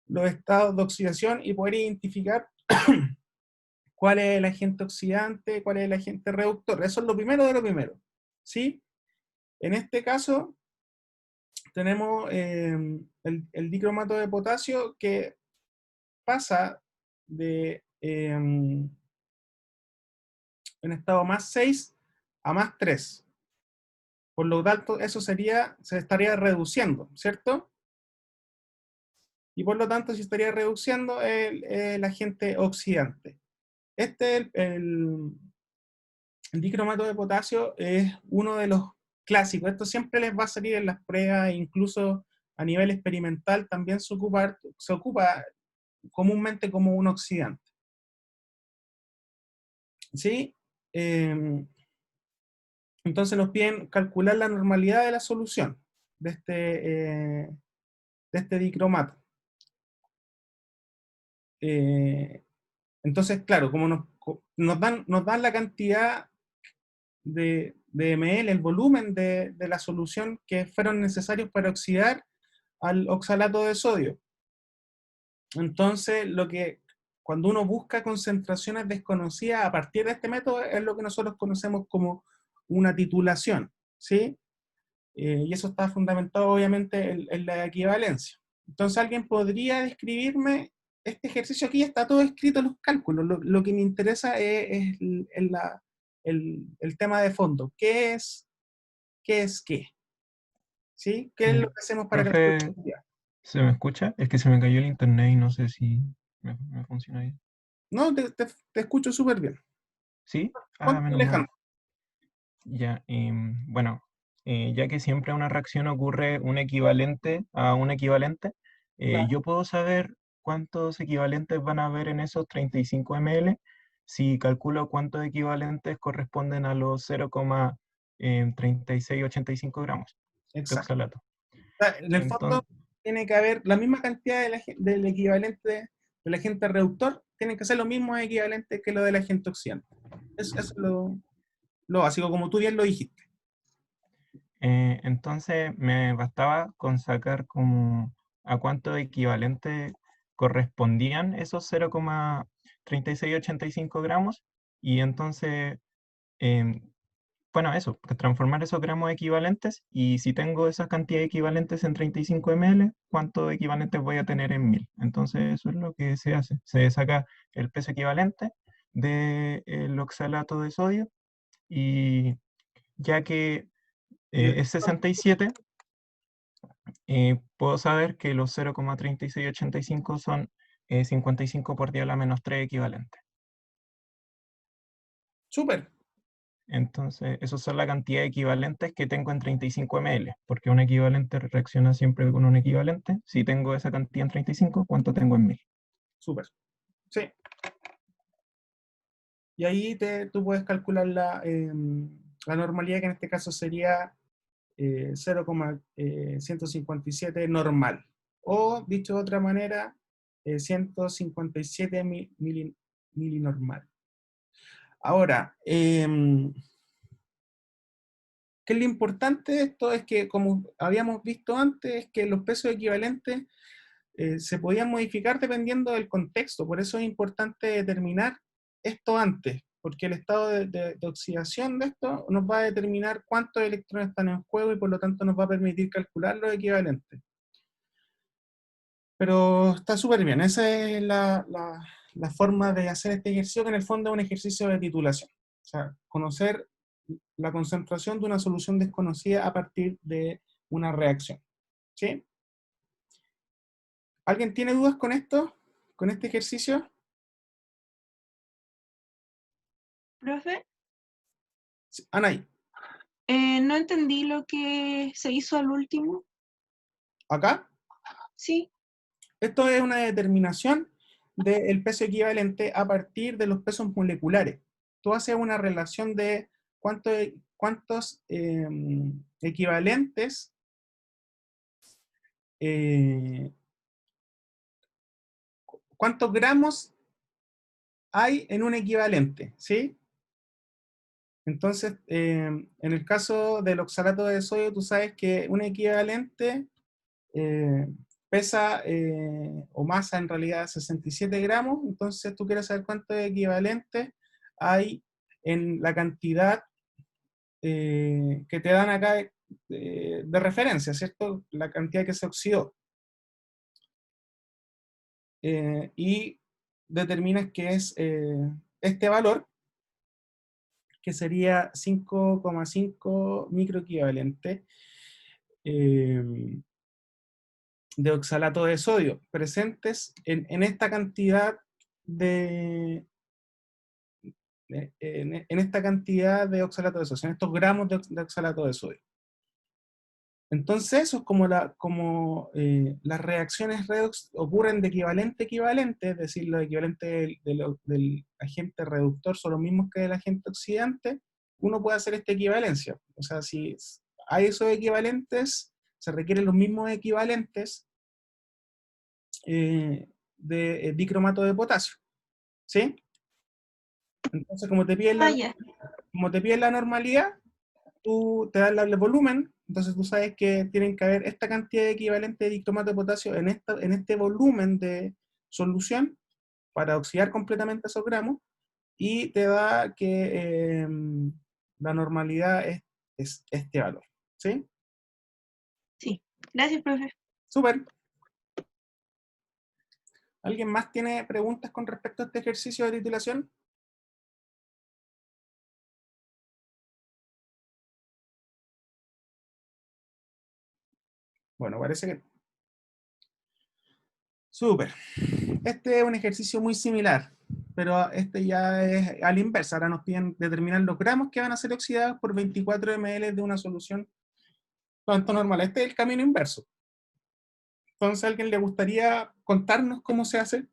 los estados de oxidación y poder identificar cuál es el agente oxidante, cuál es el agente reductor. Eso es lo primero de lo primero, ¿sí? En este caso, tenemos el dicromato de potasio que pasa de en estado +6 a +3. Por lo tanto, eso se estaría reduciendo, ¿cierto? Y por lo tanto, se estaría reduciendo el agente oxidante. El dicromato de potasio es uno de los clásicos. Esto siempre les va a salir en las pruebas, incluso a nivel experimental también se ocupa comúnmente como un oxidante. ¿Sí? Entonces nos piden calcular la normalidad de la solución de este dicromato. Entonces, claro, como nos dan la cantidad de ml, el volumen de la solución que fueron necesarios para oxidar al oxalato de sodio. Entonces, cuando uno busca concentraciones desconocidas a partir de este método, es lo que nosotros conocemos como una titulación, ¿sí? Y eso está fundamentado obviamente en la equivalencia. Entonces alguien podría describirme este ejercicio. Aquí está todo escrito en los cálculos. Lo que me interesa es el tema de fondo. ¿Qué es qué es qué. ¿Sí? ¿Qué es lo que hacemos para Profe, calcular la cantidad? ¿se me escucha? Es que se me cayó el internet y no sé si me funciona bien. No, te escucho súper bien. ¿Sí? Ah, Ponte menos mal. Alejandro. Ya, bueno, ya que siempre a una reacción ocurre un equivalente a un equivalente, Claro, yo puedo saber cuántos equivalentes van a haber en esos 35 ml si calculo cuántos equivalentes corresponden a los 0,3685 gramos de exacto. oxalato. O sea, en el fondo Entonces, tiene que haber la misma cantidad del equivalente del agente reductor, tienen que ser los mismos equivalentes que lo del agente oxidante. Eso es lo básico, como tú bien lo dijiste. entonces me bastaba con sacar como a cuánto equivalente correspondían esos 0,3685 gramos y entonces, em, bueno, eso, que transformar esos gramos equivalentes y si tengo esas cantidades equivalentes en 35 ml, ¿cuántos equivalentes voy a tener en 1000? Entonces eso es lo que se hace. Se saca el peso equivalente del oxalato de sodio y ya que Y es 67, puedo saber que los 0,3685 son 55 por 10 a la menos 3 equivalentes. súper, Entonces, esas son las cantidades equivalentes que tengo en 35 ml, porque un equivalente reacciona siempre con un equivalente. Si tengo esa cantidad en 35, ¿cuánto tengo en 1000? súper. Sí. Y ahí tú puedes calcular la normalidad, que en este caso sería 0,157 normal. O, dicho de otra manera, 157 milinormal. Ahora, ¿qué es lo importante de esto? Es que, como habíamos visto antes, es que los pesos equivalentes se podían modificar dependiendo del contexto. Por eso es importante determinar esto antes, porque el estado de oxidación de esto nos va a determinar cuántos electrones están en juego y por lo tanto nos va a permitir calcular los equivalentes. Pero está súper bien, esa es la forma de hacer este ejercicio, que en el fondo es un ejercicio de titulación. O sea, conocer la concentración de una solución desconocida a partir de una reacción. ¿Sí? ¿Alguien tiene dudas con esto? ¿Con este ejercicio? Profe, Sí, Anaí, no entendí lo que se hizo al último. acá, Sí, esto es una determinación del peso equivalente a partir de los pesos moleculares. Tú haces una relación de cuántos equivalentes cuántos gramos hay en un equivalente, ¿sí? Entonces, en el caso del oxalato de sodio, tú sabes que un equivalente pesa o masa en realidad 67 gramos, entonces tú quieres saber cuántos equivalentes hay en la cantidad que te dan acá de referencia, ¿cierto? La cantidad que se oxidó. Y determinas que es este valor, que sería 5,5 microequivalentes de oxalato de sodio presentes en esta cantidad en esta cantidad de oxalato de sodio, en estos gramos de oxalato de sodio. Entonces, eso es como las reacciones redox ocurren de equivalente a equivalente, es decir, los equivalentes del agente reductor son los mismos que del agente oxidante, uno puede hacer esta equivalencia. O sea, si hay esos equivalentes, se requieren los mismos equivalentes de dicromato de potasio. ¿Sí? Entonces, como te piden ya. la normalidad, tú te das el volumen, entonces tú sabes que tienen que haber esta cantidad de equivalente de dicromato de potasio en este volumen de solución para oxidar completamente esos gramos, y te da que la normalidad es este valor. ¿Sí? Sí. Gracias, profe. Súper. ¿Alguien más tiene preguntas con respecto a este ejercicio de titulación? Bueno, parece que... Súper. Este es un ejercicio muy similar, pero este ya es a la inversa. Ahora nos piden determinar los gramos que van a ser oxidados por 24 ml de una solución cuanto normal. Este es el camino inverso. Entonces, ¿a alguien le gustaría contarnos cómo se hace?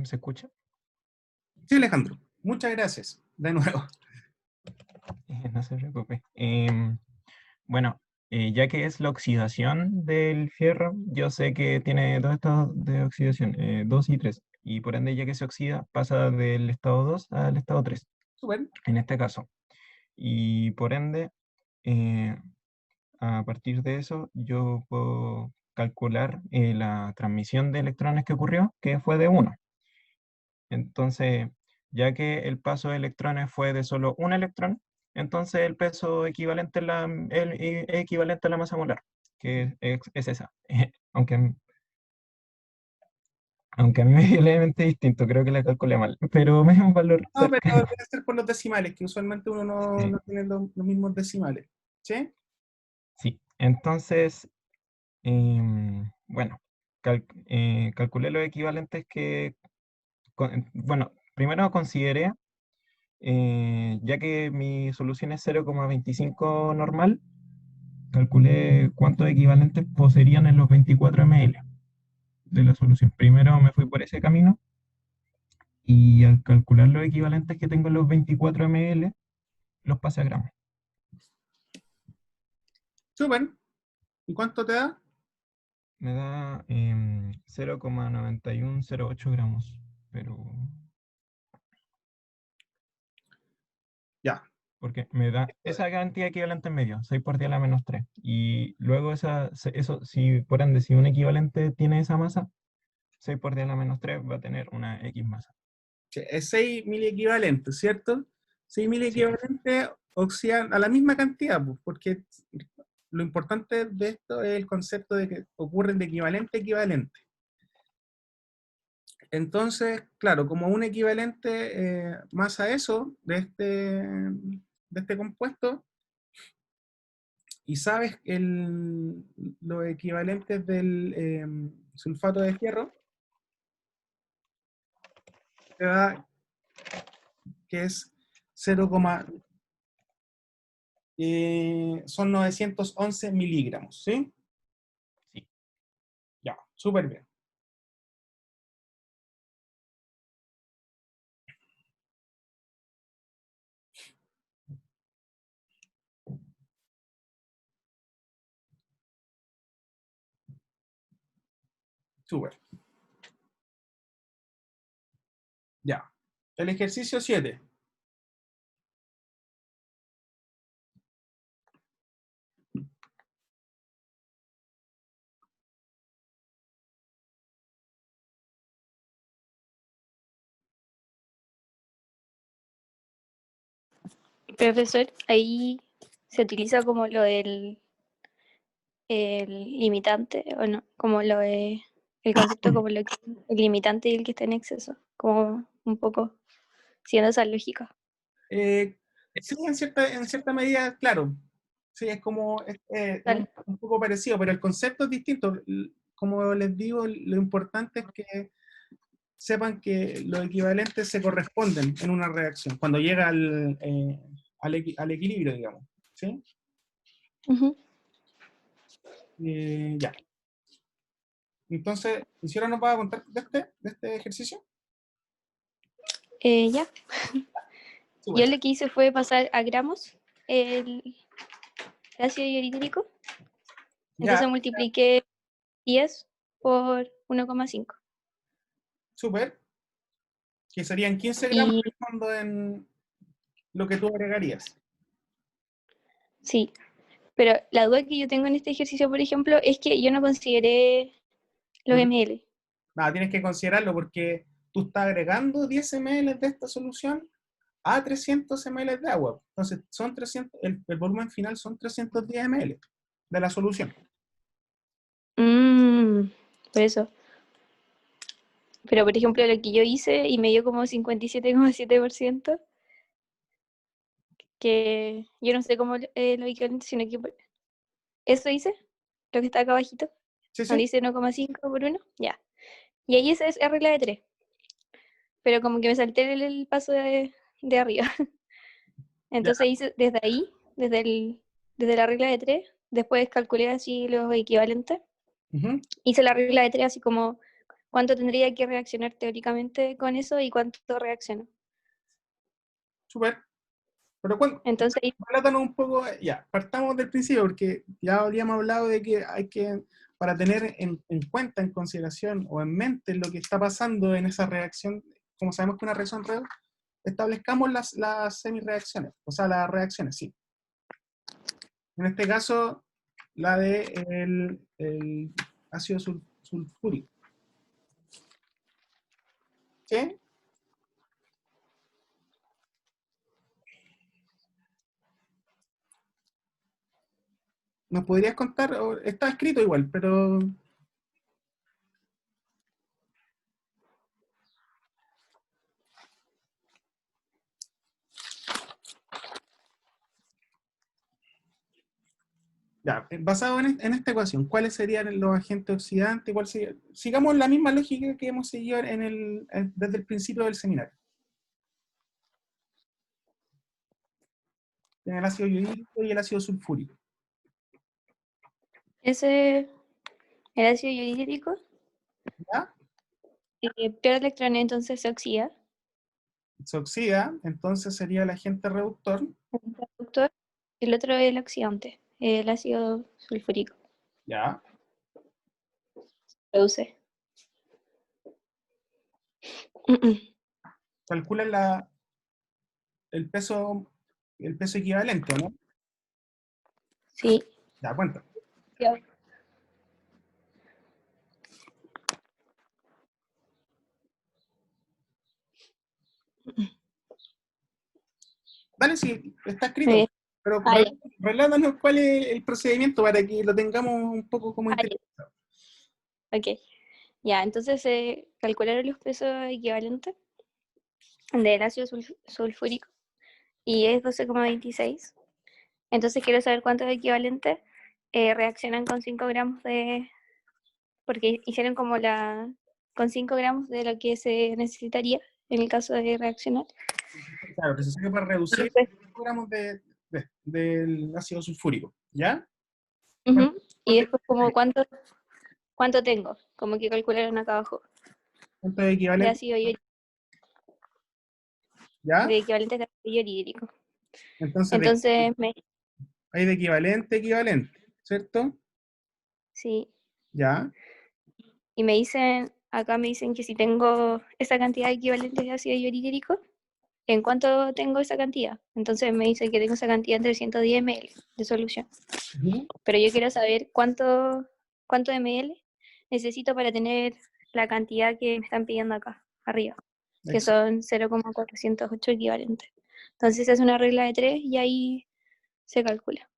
¿Se escucha? Sí, Alejandro. Muchas gracias. De nuevo. No se preocupe. Bueno, ya que es la oxidación del fierro, yo sé que tiene dos estados de oxidación, 2 y 3. Y por ende, ya que se oxida, pasa del estado 2 al estado 3, Súper. en este caso. Y por ende, eh, a partir de eso, yo puedo calcular la transmisión de electrones que ocurrió, que fue de 1. Entonces, ya que el paso de electrones fue de solo un electrón, entonces el peso equivalente es equivalente a la masa molar, que es esa. Aunque, aunque a mí me dio levemente distinto, creo que la calculé mal, pero me dio un valor No, pero cercano. debe ser por los decimales, que usualmente uno no, Sí, no tiene los mismos decimales. ¿Sí? sí. Entonces, bueno, calculé los equivalentes bueno, primero consideré, ya que mi solución es 0,25 normal, calculé cuántos equivalentes poseerían en los 24 ml de la solución. Primero me fui por ese camino y al calcular los equivalentes que tengo en los 24 ml, los pasé a gramos. Súper. ¿Y cuánto te da? Me da 0,9108 gramos, pero Ya. porque me da esa cantidad equivalente en medio, 6 por 10 a la menos 3. Y luego eso, si por ende, si un equivalente tiene esa masa, 6 por 10 a la menos 3 va a tener una X masa. Sí, es 6.000 equivalentes, ¿cierto? 6.000 Sí, equivalentes oxidan a la misma cantidad, pues, porque lo importante de esto es el concepto de que ocurren de equivalente a equivalente. Entonces, claro, como un equivalente más a eso de este compuesto, y sabes los equivalentes del sulfato de fierro, te da que es 0, son 911 miligramos, ¿sí? sí. Ya, súper bien. Súper. Ya. El ejercicio 7. Profesor, ahí se utiliza como lo del el limitante, o no, como lo de el concepto como lo que el limitante y el que está en exceso, como un poco siguiendo esa lógica. Sí, en cierta medida, claro. Sí, es como Dale. un poco parecido, pero el concepto es distinto. Como les digo, lo importante es que sepan que los equivalentes se corresponden en una reacción, cuando llega al equilibrio, digamos. ¿Sí? Ujú. Ya. Entonces, ¿y ahora nos va a contar de este ejercicio? Ya. Sí, Yo bueno. lo que hice fue pasar a gramos el ácido hidrílico, Ya, entonces multipliqué 10 por 1,5. súper. Que serían 15 gramos Y en el fondo en lo que tú agregarías. sí, pero la duda que yo tengo en este ejercicio, por ejemplo, es que yo no consideré los ml. Nada, tienes que considerarlo porque tú estás agregando 10 ml de esta solución a 300 ml de agua. Entonces, son 300, el volumen final son 310 ml de la solución. Por eso. Pero, por ejemplo, lo que yo hice y me dio como 57,7%, que yo no sé cómo lo equivalente, sino que eso hice, lo que está acá abajito, Sí, donde sí. dice 1,5 por 1, ya. Y ahí esa es regla de 3, pero como que me salté el paso de arriba. Ya. Entonces hice desde ahí, desde la regla de 3, después calculé así los equivalentes. Ujú. Hice la regla de 3 así como cuánto tendría que reaccionar teóricamente con eso y cuánto reaccionó. Súper. Pero Entonces ahí, relátanos un poco, ya, partamos del principio, porque ya habíamos hablado de que hay que, para tener en cuenta, en consideración o en mente lo que está pasando en esa reacción, como sabemos que una reacción real, establezcamos las semireacciones, o sea, las reacciones, sí. En este caso, la de el ácido sulfúrico. ¿Sí? ¿Nos podrías contar? Está escrito igual, pero... Ya, basado en esta ecuación, ¿cuáles serían los agentes oxidantes? Sigamos la misma lógica que hemos seguido desde el principio del seminario. En el ácido iodídico y el ácido sulfúrico. el ácido iodídico ¿Ya? pierde electrones, entonces se oxida. Se oxida, entonces sería el agente reductor. El reductor, y el otro es el oxidante, el ácido sulfúrico. ¿Ya? Reduce. Calcula el peso equivalente, ¿no? Sí. Ya, cuenta. Ya. Dale, sí, está escrito. Pero Ya. relátanos cuál es el procedimiento para que lo tengamos un poco como Ya. interiorizado. Ok. Ya, entonces se calcularon los pesos equivalentes del ácido sulfúrico y es 12,26. Entonces quiero saber cuántos equivalentes reaccionan con 5 gramos porque hicieron como con 5 gramos de lo que se necesitaría en el caso de reaccionar. Claro, que se saque para Y reducir después, 5 gramos del ácido sulfúrico. ¿Ya? y ¿Cuánto, después como cuánto tengo, como que calcularon acá abajo, cuánto es de equivalente? ácido ¿Ya? de equivalentes de ácido hidrírico. Entonces, Entonces, hay de equivalente a equivalente, ¿cierto? sí, ¿Ya? y acá me dicen que si tengo esa cantidad de equivalentes de ácido hidrírico, ¿en cuánto tengo esa cantidad? Entonces me dice que tengo esa cantidad en 310 ml de solución. Ujú. Pero yo quiero saber cuánto ml necesito para tener la cantidad que me están pidiendo acá, arriba, que son 0,408 equivalentes. Entonces es una regla de 3 y ahí se calcula.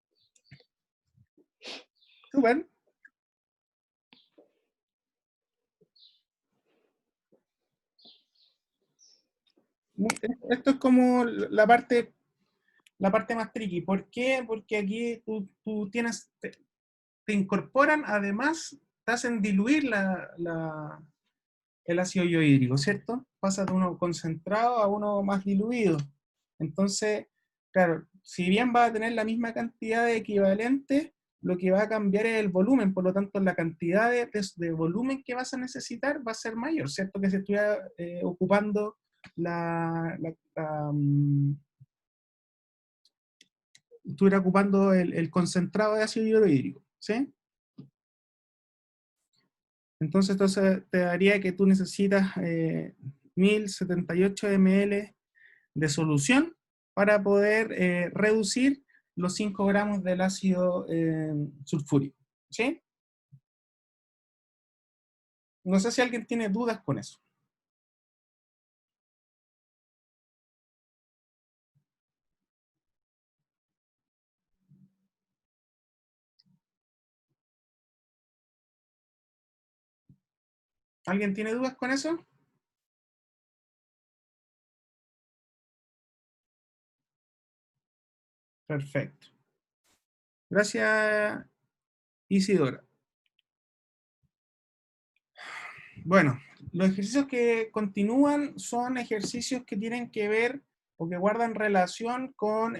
Súper. Esto es como la parte más tricky. ¿Por qué? Porque aquí tú tienes, te incorporan, además, te hacen diluir el ácido hidrohídrico, ¿cierto? Pasa de uno concentrado a uno más diluido. Entonces, claro, si bien va a tener la misma cantidad de equivalentes, lo que va a cambiar es el volumen, por lo tanto la cantidad de volumen que vas a necesitar va a ser mayor, ¿cierto? Que si estuviera ocupando estuviera ocupando el concentrado de ácido hidrohídrico, ¿sí? Entonces te daría que tú necesitas 1078 ml de solución para poder reducir los 5 gramos del ácido sulfúrico, ¿sí? No sé si alguien tiene dudas con eso. ¿Alguien tiene dudas con eso? Perfecto. Gracias, Isidora. Bueno, los ejercicios que continúan son ejercicios que tienen que ver o que guardan relación con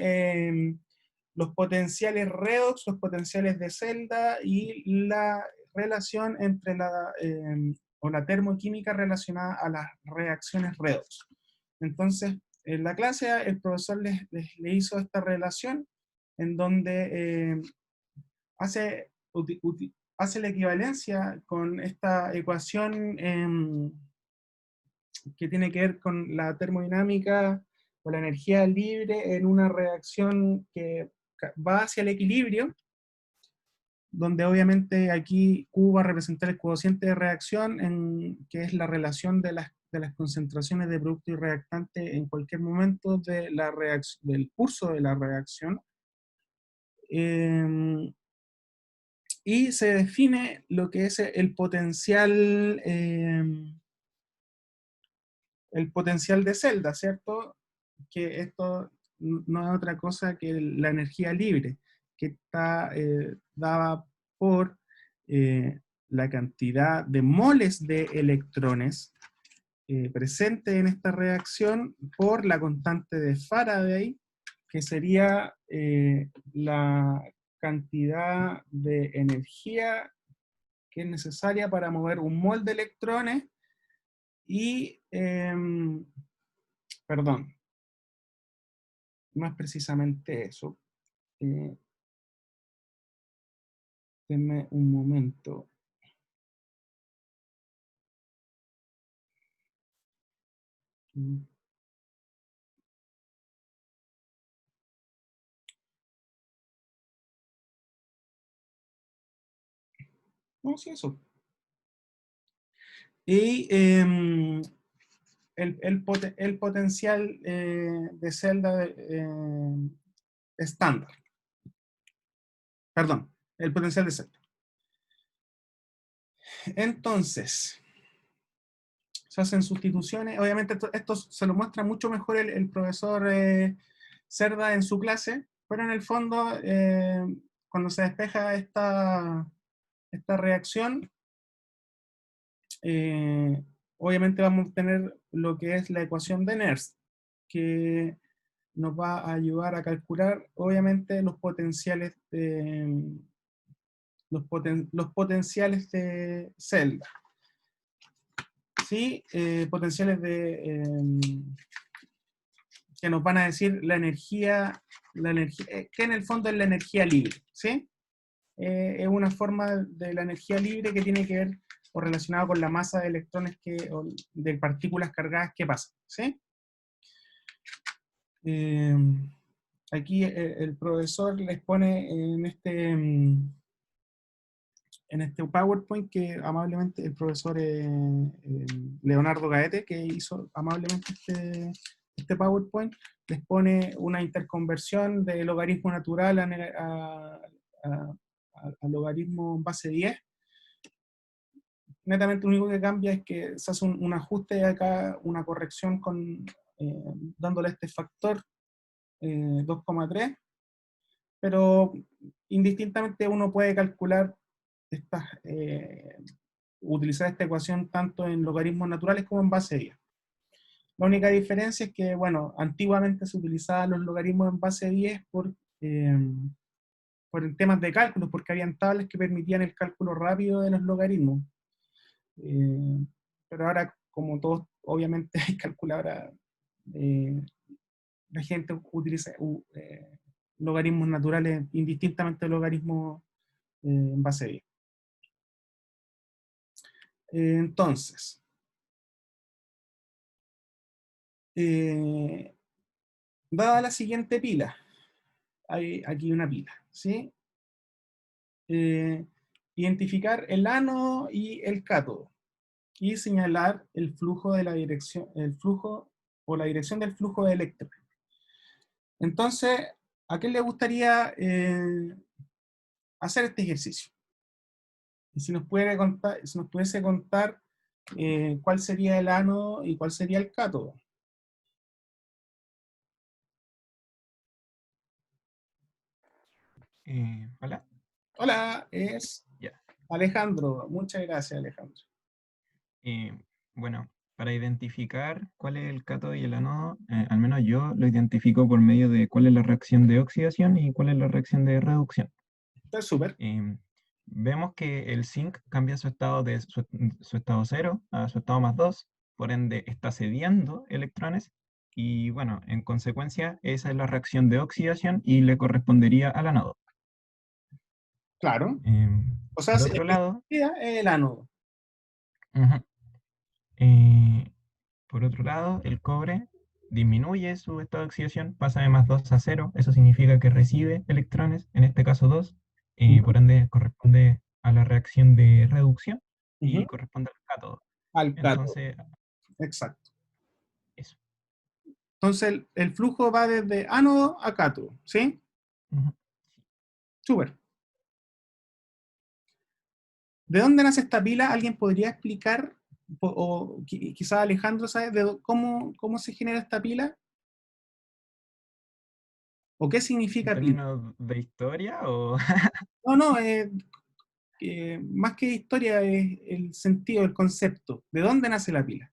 los potenciales redox, los potenciales de celda y la relación entre o la termoquímica relacionada a las reacciones redox. Entonces, en la clase el profesor le hizo esta relación en donde hace la equivalencia con esta ecuación que tiene que ver con la termodinámica o la energía libre en una reacción que va hacia el equilibrio, donde obviamente aquí Q va a representar el cociente de reacción, que es la relación de las concentraciones de producto y reactante en cualquier momento de del curso de la reacción. Y se define lo que es el potencial de celda, ¿cierto? Que esto no es otra cosa que la energía libre, que está dada por la cantidad de moles de electrones presente en esta reacción por la constante de Faraday, que sería la cantidad de energía que es necesaria para mover un mol de electrones y, perdón, más precisamente eso. Denme un momento. No, sí, eso. Y el potencial de celda estándar. Perdón, el potencial de celda. Entonces, se hacen sustituciones. Obviamente esto se lo muestra mucho mejor el profesor Cerda en su clase, pero en el fondo, cuando se despeja esta reacción, obviamente vamos a obtener lo que es la ecuación de Nernst, que nos va a ayudar a calcular, obviamente, los potenciales de celda. ¿Sí? Potenciales que nos van a decir la energía que en el fondo es la energía libre. ¿Sí? Es una forma de la energía libre que tiene que ver o relacionado con la masa de electrones o de partículas cargadas que pasan. ¿Sí? Aquí el profesor les pone en este PowerPoint que amablemente el profesor Leonardo Gaete, que hizo amablemente este PowerPoint, les pone una interconversión de logaritmo natural a logaritmo base 10. Netamente lo único que cambia es que se hace un ajuste acá, una corrección dándole este factor 2,3, pero indistintamente uno puede calcular utilizar esta ecuación tanto en logaritmos naturales como en base 10. La única diferencia es que, bueno, antiguamente se utilizaban los logaritmos en base 10 por temas de cálculo, porque habían tablas que permitían el cálculo rápido de los logaritmos. Pero ahora, como todos, obviamente hay calculadora, la gente utiliza logaritmos naturales indistintamente de logaritmos en base 10. Entonces, dada la siguiente pila, hay aquí una pila, ¿sí? Identificar el ánodo y el cátodo y señalar el flujo de la dirección, la dirección del flujo de electrones. Entonces, ¿a quién le gustaría hacer este ejercicio? Y si nos pudiese contar cuál sería el ánodo y cuál sería el cátodo. Hola. Hola, es Ya. Alejandro. Muchas gracias, Alejandro. Bueno, para identificar cuál es el cátodo y el ánodo, al menos yo lo identifico por medio de cuál es la reacción de oxidación y cuál es la reacción de reducción. Está súper. Vemos que el zinc cambia su estado de su estado 0 a su estado +2, por ende está cediendo electrones, y bueno, en consecuencia esa es la reacción de oxidación y le correspondería al ánodo. Claro. O sea, Por otro lado, es el ánodo. ujú, eh, por otro lado, el cobre disminuye su estado de oxidación, pasa de +2 a 0, eso significa que recibe electrones, en este caso 2, por ende corresponde a la reacción de reducción y Ujú. corresponde al cátodo. Al cátodo. Entonces, Exacto. eso. Entonces el flujo va desde ánodo a cátodo, ¿sí? Ujú. Súper. ¿De dónde nace esta pila? ¿Alguien podría explicar? O quizás Alejandro sabe cómo se genera esta pila. ¿O qué ¿En significa pila? términos de historia o...? No, no, más que historia es el sentido, el concepto. ¿De dónde nace la pila?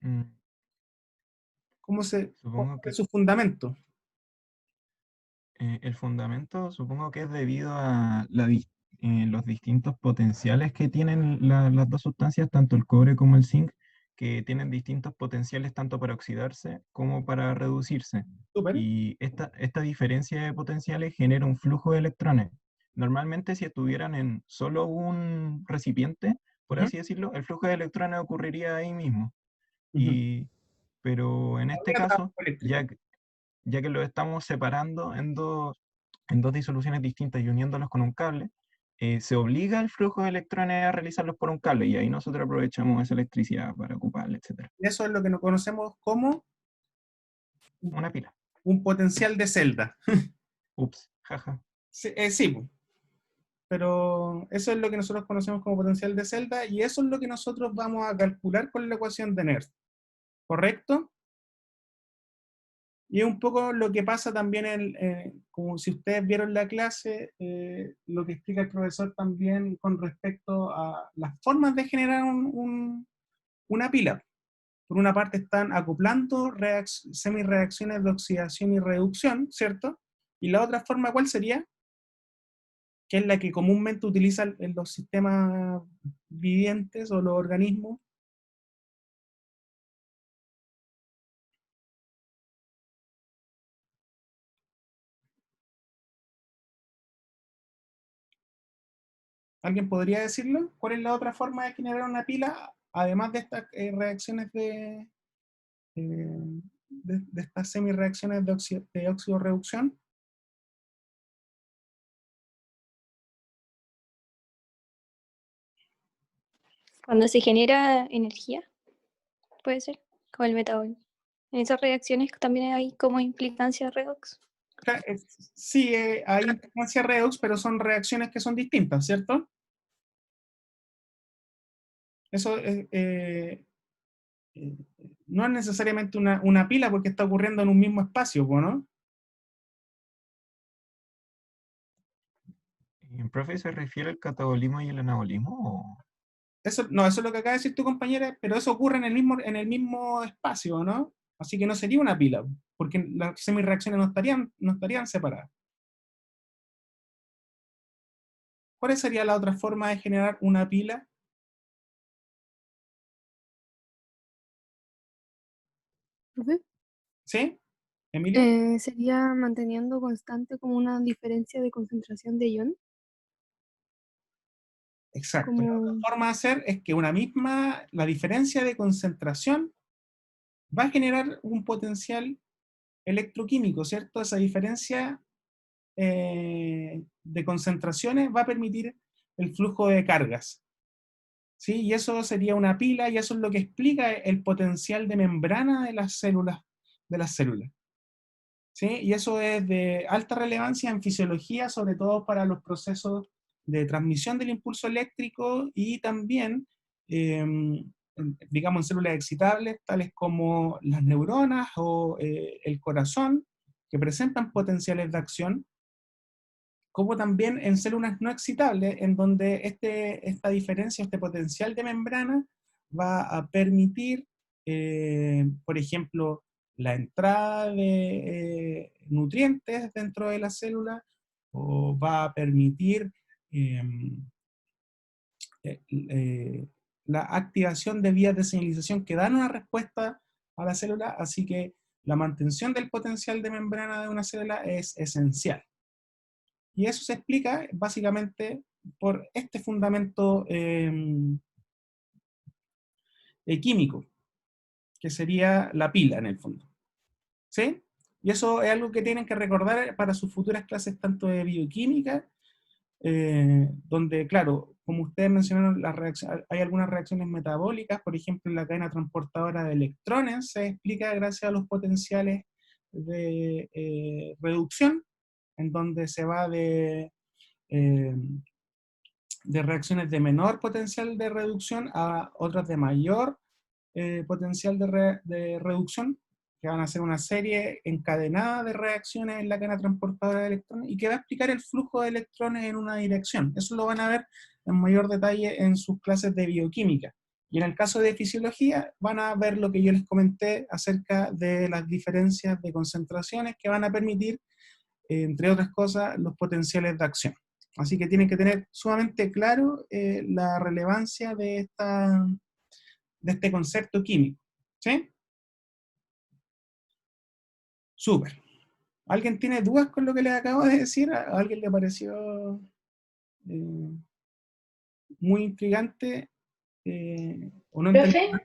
Mm, ¿Cuál Supongo es que su fundamento? el fundamento supongo que es debido a los distintos potenciales que tienen las dos sustancias, tanto el cobre como el zinc, que tienen distintos potenciales tanto para oxidarse como para reducirse. Súper. Y esta diferencia de potenciales genera un flujo de electrones. Normalmente, si estuvieran en solo un recipiente, por Ujú, así decirlo, el flujo de electrones ocurriría ahí mismo. ujú. Pero en este Habría trabajo caso, eléctrico. ya que lo estamos separando en dos disoluciones distintas y uniéndolos con un cable, se obliga al flujo de electrones a realizarlos por un cable, y ahí nosotros aprovechamos esa electricidad para ocuparla, etc. Eso es lo que nos conocemos como Una pila. un potencial de celda. Ups, jaja. Sí, sí, po. Pero eso es lo que nosotros conocemos como potencial de celda y eso es lo que nosotros vamos a calcular con la ecuación de Nernst. ¿Correcto? Y es un poco lo que pasa también, como si ustedes vieron la clase, lo que explica el profesor también con respecto a las formas de generar una pila. Por una parte están acoplando semireacciones de oxidación y reducción, ¿cierto? Y la otra forma, ¿cuál sería? Que es la que comúnmente utilizan en los sistemas vivientes o los organismos. ¿Alguien podría decirlo? ¿Cuál es la otra forma de generar una pila, además de estas reacciones de estas semireacciones de óxido-reducción? Cuando se genera energía, puede ser, como el metabol. En esas reacciones también hay como implicancia redox. Sí, hay implicancia redox, pero son reacciones que son distintas, ¿cierto? Eso no es necesariamente una pila porque está ocurriendo en un mismo espacio, ¿no? ¿Profe, se refiere al catabolismo y el anabolismo? Eso, no, eso es lo que acaba de decir tu compañera, pero eso ocurre en el mismo espacio, ¿no? Así que no sería una pila, porque las semireacciones no estarían separadas. ¿Cuál sería la otra forma de generar una pila? Profe, ¿Sí? ¿Emilio? sería manteniendo constante como una diferencia de concentración de ion, Exacto. La otra como forma de hacer es que la diferencia de concentración va a generar un potencial electroquímico, ¿cierto? Esa diferencia de concentraciones va a permitir el flujo de cargas, ¿sí? Y eso sería una pila y eso es lo que explica el potencial de membrana de las células, ¿sí? Y eso es de alta relevancia en fisiología, sobre todo para los procesos de transmisión del impulso eléctrico y también, eh, digamos, en células excitables, tales como las neuronas o el corazón, que presentan potenciales de acción, como también en células no excitables, en donde esta diferencia, este potencial de membrana, va a permitir, por ejemplo, la entrada de nutrientes dentro de la célula, o va a permitir la activación de vías de señalización que dan una respuesta a la célula, así que la mantención del potencial de membrana de una célula es esencial. Y eso se explica básicamente por este fundamento químico, que sería la pila en el fondo. ¿Sí? Y eso es algo que tienen que recordar para sus futuras clases tanto de bioquímica, donde, claro, como ustedes mencionaron, hay algunas reacciones metabólicas, por ejemplo, en la cadena transportadora de electrones se explica gracias a los potenciales de reducción, en donde se va eh, de reacciones de menor potencial de reducción a otras de mayor potencial de reducción, que van a ser una serie encadenada de reacciones en la cadena transportadora de electrones y que va a explicar el flujo de electrones en una dirección. Eso lo van a ver en mayor detalle en sus clases de bioquímica. Y en el caso de fisiología van a ver lo que yo les comenté acerca de las diferencias de concentraciones que van a permitir, entre otras cosas, los potenciales de acción. Así que tienen que tener sumamente claro la relevancia de este concepto químico. ¿Sí? Súper. ¿Alguien tiene dudas con lo que les acabo de decir? ¿A alguien le pareció muy intrigante? ¿O no entendió? Profe,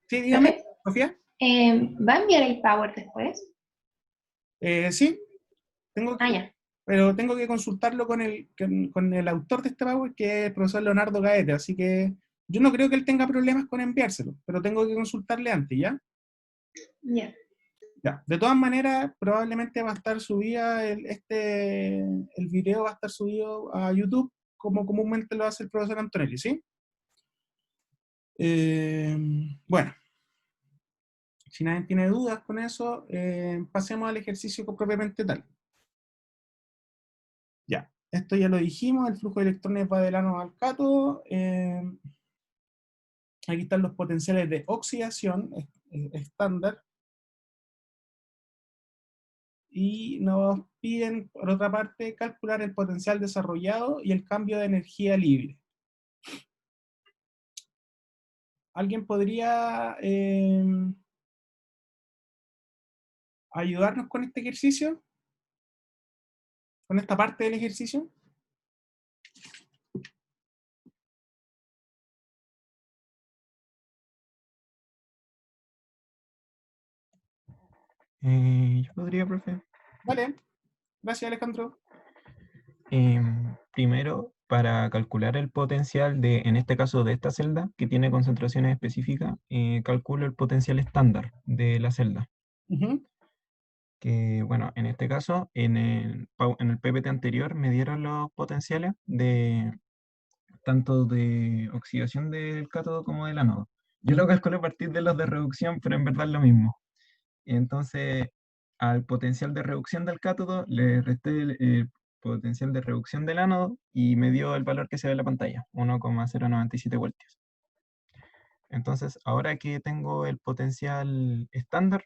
Sí, dígame, profe, Sofía. ¿va a enviar el Power después? Sí, Ah, ya. pero tengo que consultarlo con el autor de este Power, que es el profesor Leonardo Gaete, así que yo no creo que él tenga problemas con enviárselo, pero tengo que consultarle antes, ¿ya? Ya. Ya. De todas maneras, probablemente va a estar subida el video va a estar subido a YouTube, como comúnmente lo hace el profesor Antonelli, ¿sí? Bueno, si nadie tiene dudas con eso, pasemos al ejercicio propiamente tal. Ya, esto ya lo dijimos, el flujo de electrones va del ánodo al cátodo. Aquí están los potenciales de oxidación estándar. Y nos piden, por otra parte, calcular el potencial desarrollado y el cambio de energía libre. ¿Alguien podría ayudarnos con este ejercicio? ¿Con esta parte del ejercicio? Yo podría, profe. Vale. Gracias, Alejandro. Primero, para calcular el potencial en este caso, de esta celda, que tiene concentraciones específicas, calculo el potencial estándar de la celda. Que, bueno, en este caso, en el PPT anterior me dieron los potenciales tanto de oxidación del cátodo como del ánodo. Yo lo calculo a partir de los de reducción, pero en verdad es lo mismo. Entonces, al potencial de reducción del cátodo le resté el potencial de reducción del ánodo y me dio el valor que se ve en la pantalla, 1,097 voltios. Entonces, ahora que tengo el potencial estándar,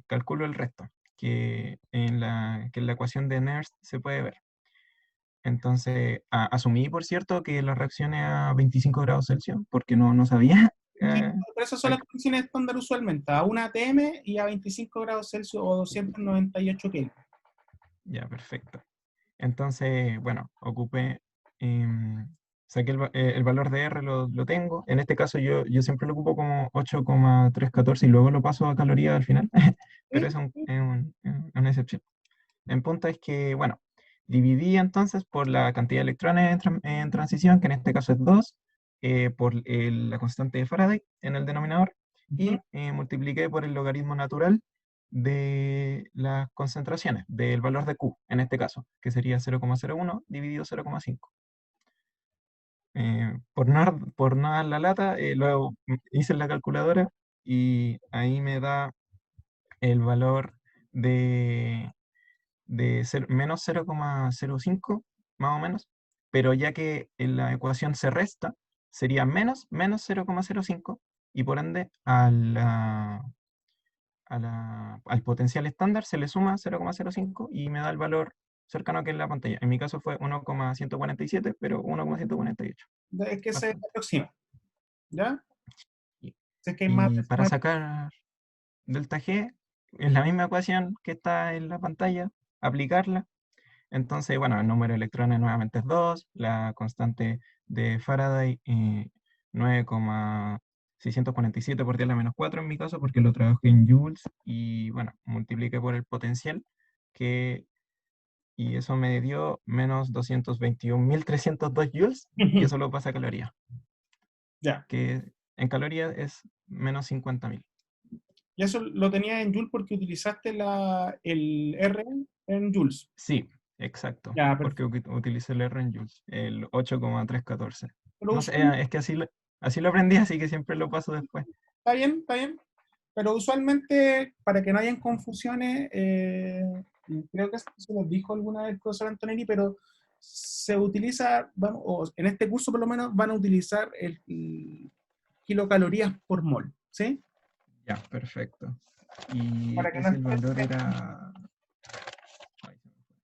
calculo el resto, que en la ecuación de Nernst se puede ver. Entonces, asumí, por cierto, que la reacción es a 25 grados Celsius, porque no sabía. Por eso son las condiciones estándar usualmente, a 1 atm y a 25 grados Celsius o 298 Kelvin. Ya, perfecto. Entonces, bueno, ocupé, saqué el valor de R, lo tengo. En este caso yo siempre lo ocupo como 8,314 y luego lo paso a calorías al final, pero es una excepción. En punto es que, bueno, dividí entonces por la cantidad de electrones en transición, que en este caso es 2, por la constante de Faraday en el denominador, y multipliqué por el logaritmo natural de las concentraciones, del valor de Q, en este caso, que sería 0,01 dividido 0,5. Por no dar la lata, luego hice en la calculadora y ahí me da el valor de menos 0,05, más o menos, pero ya que en la ecuación se resta, sería menos 0,05, y por ende al potencial estándar se le suma 0,05 y me da el valor cercano que en la pantalla. En mi caso fue 1,147, pero 1,148. Es que se Bastante. aproxima. ¿Ya? Y, Si es que hay más y para decimales. sacar delta G, es la misma ecuación que está en la pantalla, aplicarla. Entonces, bueno, el número de electrones nuevamente es 2, la constante de Faraday 9,647 por 10 a la menos 4 en mi caso, porque lo trabajé en joules, y bueno, multipliqué por el potencial, y eso me dio menos 221.302 joules, que solo pasa a calorías, Ya. que en calorías es menos 50.000. Y eso lo tenías en Joule porque utilizaste el R en Joules. Sí, exacto, Ya, porque perfecto. utilicé el R en joules, el 8,314. Pero No sé, usualmente, es que así lo aprendí, así que siempre lo paso después. está bien, está bien. Pero usualmente, para que no hayan confusiones, y creo que se los dijo alguna vez el profesor Antonelli, pero se utiliza, o en este curso por lo menos, van a utilizar el kilocalorías por mol, ¿sí? Ya, perfecto. Y Para que no ese el valor era... ay, se me fue.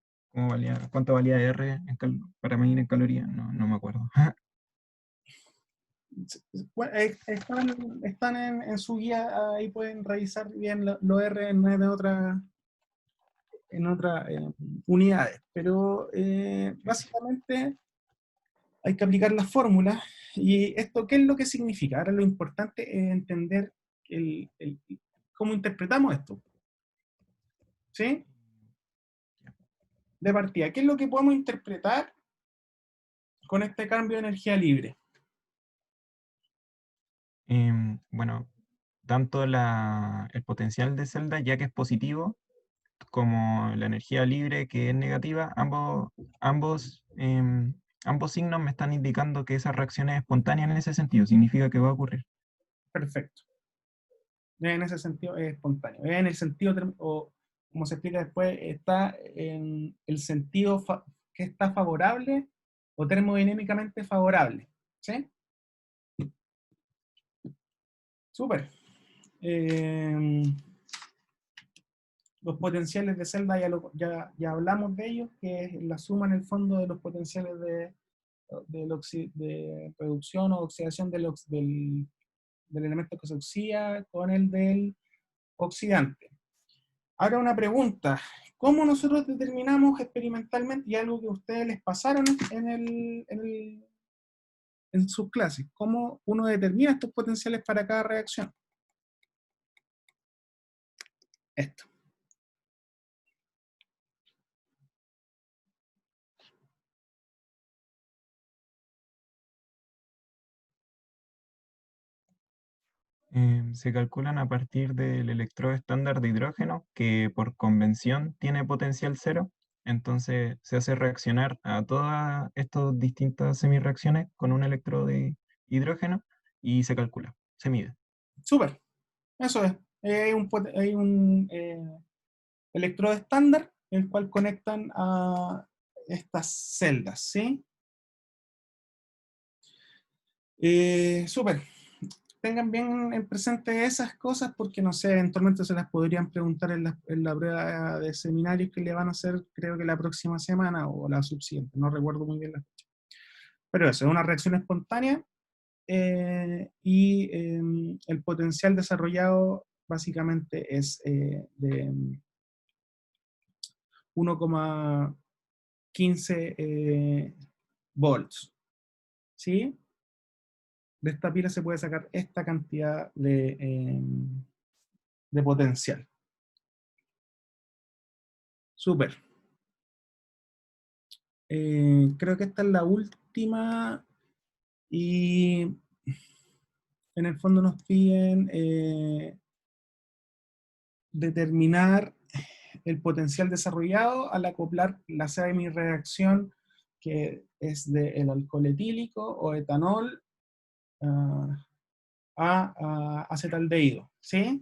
¿Cuánto valía R para medir en calorías? No me acuerdo. Bueno, están en su guía, ahí pueden revisar bien los R en otras unidades, pero básicamente hay que aplicar las fórmulas. ¿Y esto qué es lo que significa? Ahora lo importante es entender cómo interpretamos esto. ¿Sí? De partida, ¿qué es lo que podemos interpretar con este cambio de energía libre? Bueno, tanto el potencial de celda, ya que es positivo, como la energía libre, que es negativa, ambos signos me están indicando que esa reacción es espontánea en ese sentido, significa que va a ocurrir. Perfecto. En ese sentido es espontáneo. En el sentido, o como se explica después, está en el sentido que está favorable o termodinámicamente favorable. ¿Sí? Súper. Los potenciales de celda ya hablamos de ellos, que es la suma en el fondo de los potenciales de reducción o oxidación del elemento que se oxida con el del oxidante. Ahora una pregunta, ¿cómo nosotros determinamos experimentalmente, y algo que a ustedes les pasaron en sus clases, cómo uno determina estos potenciales para cada reacción? Esto. Se calculan a partir del electrodo estándar de hidrógeno, que por convención tiene potencial cero. Entonces se hace reaccionar a todas estas distintas semirreacciones con un electrodo de hidrógeno y se calcula, se mide. Súper, eso es. Hay un electrodo estándar, el cual conectan a estas celdas, ¿sí? Súper. Tengan bien en presente esas cosas porque, no sé, eventualmente se las podrían preguntar en la prueba de seminarios que le van a hacer, creo que la próxima semana o la subsiguiente, no recuerdo muy bien la fecha. Pero eso, es una reacción espontánea y el potencial desarrollado básicamente es de 1,15 volts, ¿sí? De esta pila se puede sacar esta cantidad de potencial. Súper. Creo que esta es la última y en el fondo nos piden determinar el potencial desarrollado al acoplar la semi-reacción que es del alcohol etílico o etanol a acetaldehído, ¿sí?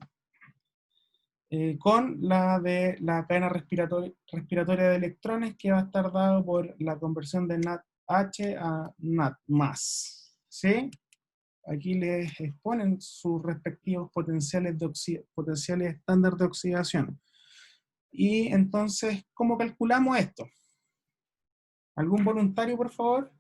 con la de la cadena respiratoria de electrones, que va a estar dado por la conversión de NADH a NAD+. ¿Sí? Aquí les exponen sus respectivos potenciales, potenciales estándar de oxidación. Y entonces, ¿cómo calculamos esto? ¿Algún voluntario, por favor?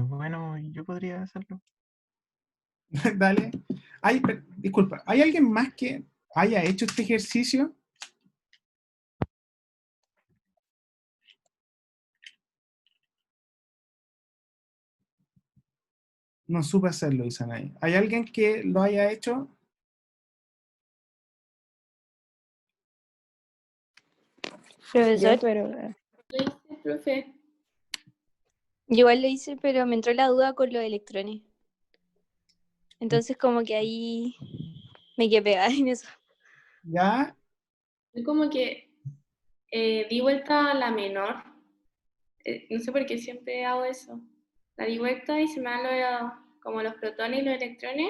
Bueno, yo podría hacerlo. Dale. Disculpa, ¿hay alguien más que haya hecho este ejercicio? No supe hacerlo, Isanay. ¿Hay alguien que lo haya hecho? Profesor, Pero Lo hice, profe. yo igual lo hice, pero me entró la duda con los electrones. Entonces como que ahí me quedé pegada en eso. ¿Ya? Yo como que di vuelta a la menor. No sé por qué siempre hago eso. La di vuelta y se me dan como los protones y los electrones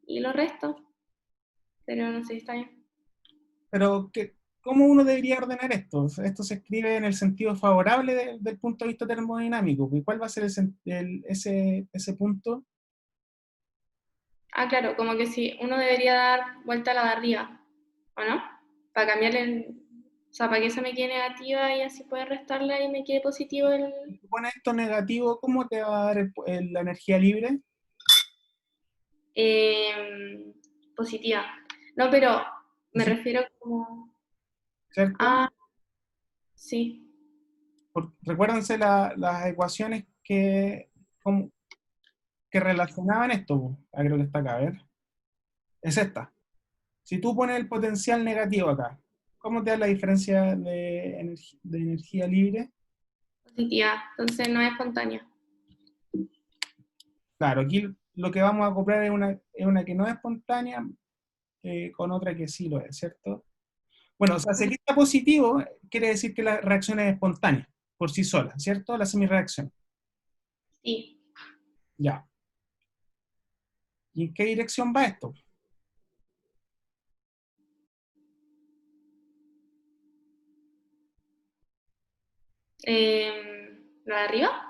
y los restos. Pero no sé si está bien. Pero, ¿cómo uno debería ordenar esto? Esto se escribe en el sentido favorable del punto de vista termodinámico. ¿Y cuál va a ser ese punto? Ah, claro, como que si uno debería dar vuelta a la de arriba, ¿o no? Para cambiarle, o sea, para que esa me quede negativa y así poder restarla y me quede positivo el... Si tú pones esto negativo, ¿cómo te va a dar la energía libre? positiva. No, pero me Sí, refiero como... ¿cierto? Ah, sí. Recuérdense las ecuaciones que relacionaban esto. Creo que está acá, a ver. Es esta. Si tú pones el potencial negativo acá, ¿cómo te da la diferencia de energía libre? Positiva, entonces no es espontánea. Claro, aquí lo que vamos a comprar es una que no es espontánea con otra que sí lo es, ¿cierto? Bueno, o sea, si aquí está positivo, quiere decir que la reacción es espontánea, por sí sola, ¿cierto? La semirreacción. Sí. Ya. ¿Y en qué dirección va esto? ¿La de arriba?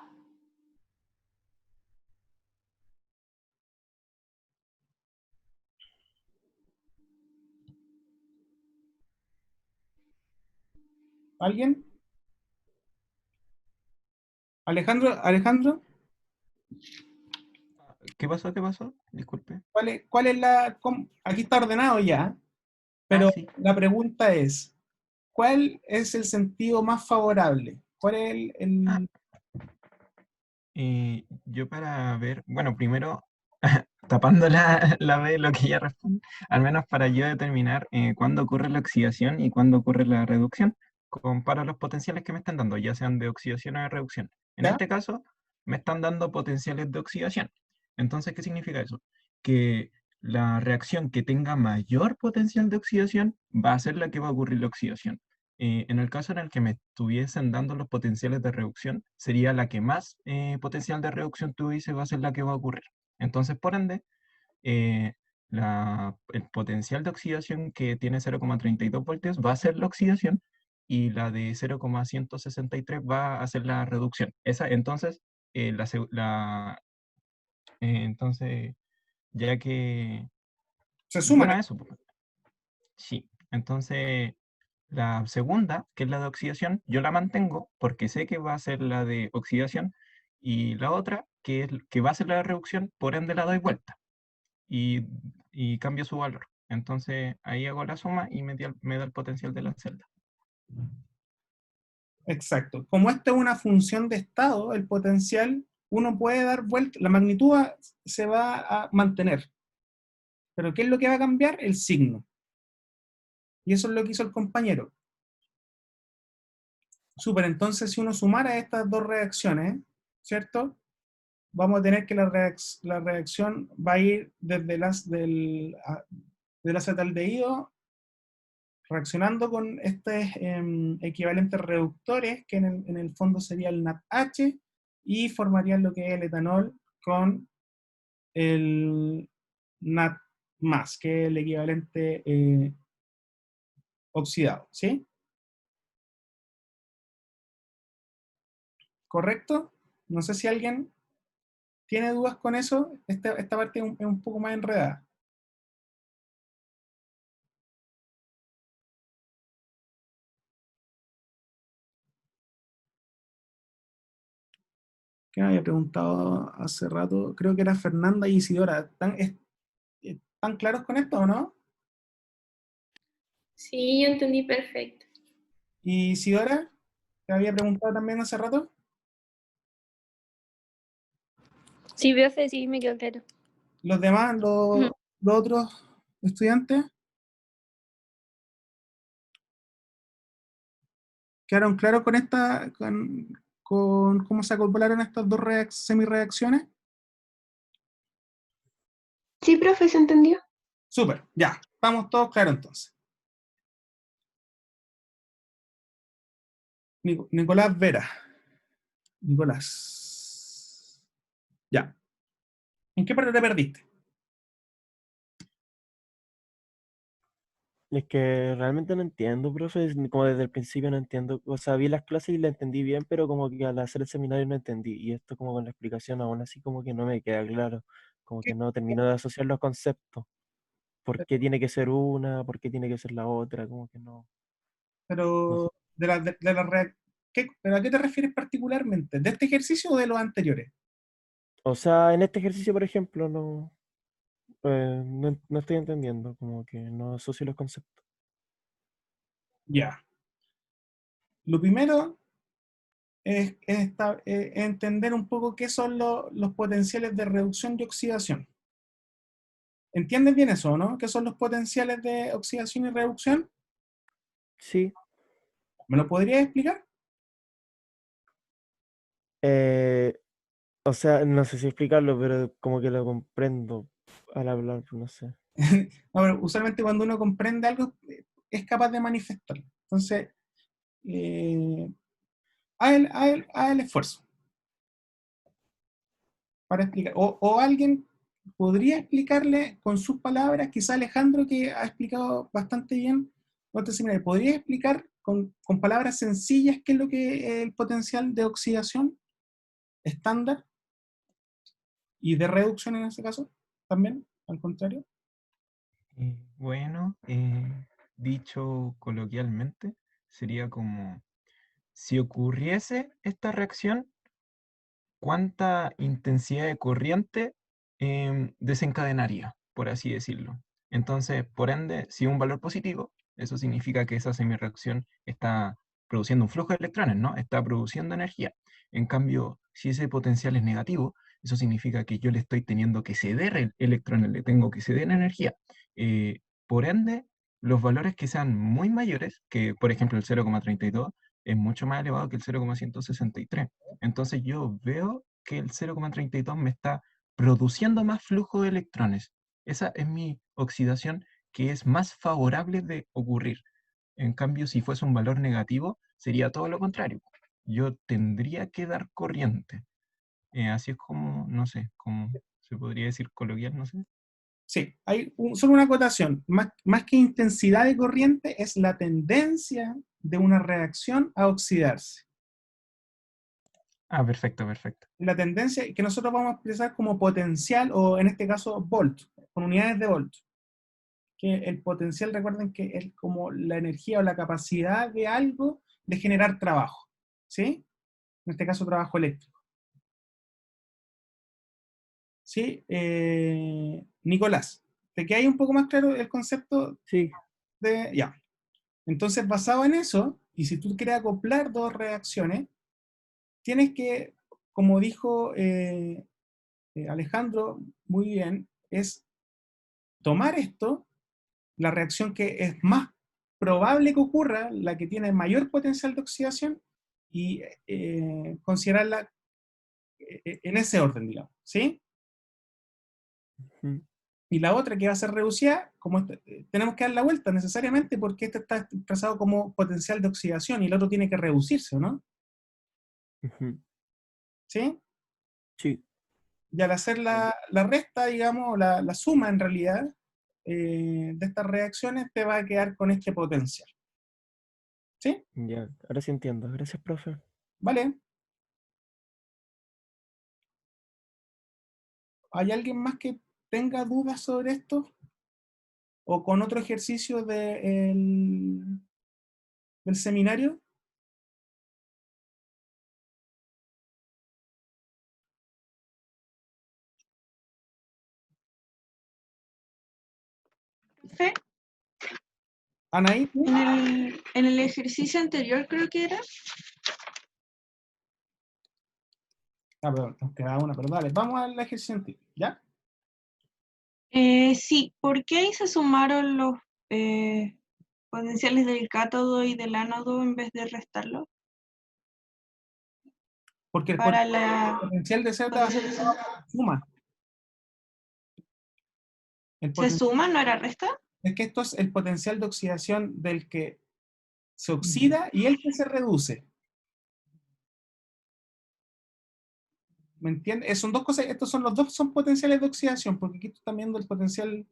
¿Alguien? Alejandro, ¿Qué pasó? ¿Qué pasó? Disculpe. aquí está ordenado ya, Ah, pero sí. la pregunta es, ¿cuál es el sentido más favorable? ¿Cuál es Ah, yo para ver, bueno, primero tapando la B, lo que ya responde, al menos para yo determinar cuándo ocurre la oxidación y cuándo ocurre la reducción, comparo los potenciales que me están dando, ya sean de oxidación o de reducción. En ¿Ya? este caso, me están dando potenciales de oxidación. Entonces, ¿qué significa eso? Que la reacción que tenga mayor potencial de oxidación va a ser la que va a ocurrir la oxidación. En el caso en el que me estuviesen dando los potenciales de reducción, sería la que más potencial de reducción tuviese, va a ser la que va a ocurrir. Entonces, por ende, eh, el potencial de oxidación que tiene 0,32 voltios va a ser la oxidación y la de 0,163 va a ser la reducción. Entonces, entonces, ya que, Se suman. bueno, eso, pues, sí. Entonces, la segunda, que es la de oxidación, yo la mantengo porque sé que va a ser la de oxidación y la otra, que va a ser la de reducción, por ende la doy vuelta y cambio su valor. Entonces ahí hago la suma y me da el potencial de la celda. Exacto. Como esta es una función de estado, el potencial, uno puede dar vuelta, la magnitud se va a mantener. Pero ¿qué es lo que va a cambiar? El signo. Y eso es lo que hizo el compañero. Súper, entonces si uno sumara estas dos reacciones, ¿cierto? vamos a tener que la reacción va a ir desde del acetaldehído reaccionando con estos equivalentes reductores, que en el fondo sería el NADH, y formarían lo que es el etanol con el NAD+, que es el equivalente oxidado, ¿sí? ¿Correcto? No sé si alguien tiene dudas con eso. Esta parte es un poco más enredada. ¿Qué me había preguntado hace rato? Creo que era Fernanda y Isidora. ¿Están claros con esto o no? Sí, yo entendí perfecto. ¿Y Isidora? ¿Te había preguntado también hace rato? Sí, profe, sí, me quedó claro. ¿Los demás, los otros estudiantes? ¿Quedaron claros con con cómo se acoplaron estas dos semireacciones? Sí, profe, ¿se entendió? Súper, ya, estamos todos claros entonces. Nicolás Vera. Nicolás. Ya. ¿En qué parte te perdiste? Es que realmente no entiendo, profe, como desde el principio no entiendo, o sea, vi las clases y las entendí bien, pero como que al hacer el seminario no entendí, y esto como con la explicación aún así como que no me queda claro, como que no termino de asociar los conceptos, por qué tiene que ser una, por qué tiene que ser la otra, como que no sé. Pero, ¿pero a qué te refieres particularmente? ¿De este ejercicio o de los anteriores? O sea, en este ejercicio, por ejemplo, no estoy entendiendo, como que no asocio los conceptos. Ya. Lo primero es entender un poco qué son los potenciales de reducción y oxidación. ¿Entiendes bien eso, no? ¿Qué son los potenciales de oxidación y reducción? Sí. ¿Me lo podrías explicar? O sea, no sé si explicarlo, pero como que lo comprendo al hablar, no sé. A ver, usualmente cuando uno comprende algo, es capaz de manifestarlo. Entonces, haz el esfuerzo para explicar. O alguien podría explicarle con sus palabras, quizá Alejandro, que ha explicado bastante bien, ¿podría explicar con palabras sencillas qué es lo que es el potencial de oxidación estándar y de reducción en ese caso? También, al contrario. Bueno, dicho coloquialmente, sería como si ocurriese esta reacción, ¿cuánta intensidad de corriente desencadenaría, por así decirlo? Entonces, por ende, si un valor positivo, eso significa que esa semireacción está produciendo un flujo de electrones, ¿no? Está produciendo energía. En cambio, si ese potencial es negativo, eso significa que yo le estoy teniendo que ceder electrones, le tengo que ceder energía. Eh, por ende, los valores que sean muy mayores, que por ejemplo el 0,32, es mucho más elevado que el 0,163. Entonces yo veo que el 0,32 me está produciendo más flujo de electrones. Esa es mi oxidación que es más favorable de ocurrir. En cambio, si fuese un valor negativo, sería todo lo contrario. Yo tendría que dar corriente. Así es como, no sé, como se podría decir coloquial, no sé. Sí, hay solo una acotación. Más que intensidad de corriente, es la tendencia de una reacción a oxidarse. Ah, perfecto, perfecto. La tendencia que nosotros vamos a expresar como potencial, o en este caso volt, con unidades de volt. Que el potencial, recuerden que es como la energía o la capacidad de algo de generar trabajo. ¿Sí? En este caso, trabajo eléctrico. ¿Sí? Nicolás, ¿te queda ahí un poco más claro el concepto? Sí. Ya. Entonces, basado en eso, y si tú quieres acoplar dos reacciones, tienes que, como dijo Alejandro muy bien, es tomar esto, la reacción que es más probable que ocurra, la que tiene mayor potencial de oxidación, y considerarla en ese orden, digamos, ¿sí? Ujú. Y la otra que va a ser reducida, como tenemos que dar la vuelta necesariamente porque este está expresado como potencial de oxidación y el otro tiene que reducirse, ¿no? Ujú. ¿Sí? Sí. Y al hacer la resta, digamos, la suma en realidad de estas reacciones, te va a quedar con este potencial. ¿Sí? Ya, ahora sí entiendo. Gracias, profe. ¿Vale? ¿Hay alguien más que tenga dudas sobre esto? ¿O con otro ejercicio del seminario? Profe, Anaí, ¿tú? en el ejercicio anterior creo que era, Ah, perdón, nos queda una, pero dale, vamos al ejercicio antiguo, ¿ya? sí, ¿por qué ahí se sumaron los potenciales del cátodo y del ánodo en vez de restarlo? Porque el Para la potencial de celda potencial de suma. El ¿Se poten- suma, no era resta? es que esto es el potencial de oxidación del que se oxida y el que se reduce. ¿Me entiendes? Son dos cosas, estos son los dos son potenciales de oxidación, porque aquí tú estás viendo el potencial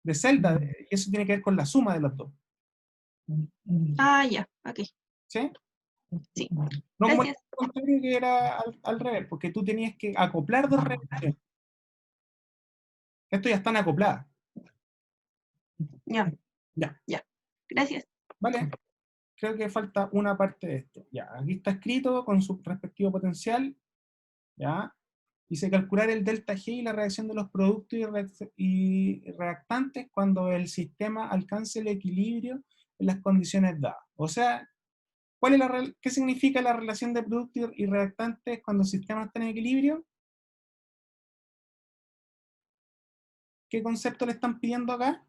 de celda, y eso tiene que ver con la suma de los dos. Ah, ya, ok, ¿Sí? sí. No como el Gracias. contrario que era al revés, porque tú tenías que acoplar dos reacciones. Esto ya están acopladas. Ya, Ya, ya. Gracias. ¿vale? Creo que falta una parte de esto. Ya, aquí está escrito con su respectivo potencial. ¿Ya? Dice calcular el delta G y la reacción de los productos y reactantes cuando el sistema alcance el equilibrio en las condiciones dadas. O sea, ¿qué significa la relación de productos y reactantes cuando el sistema está en equilibrio? ¿Qué concepto le están pidiendo acá?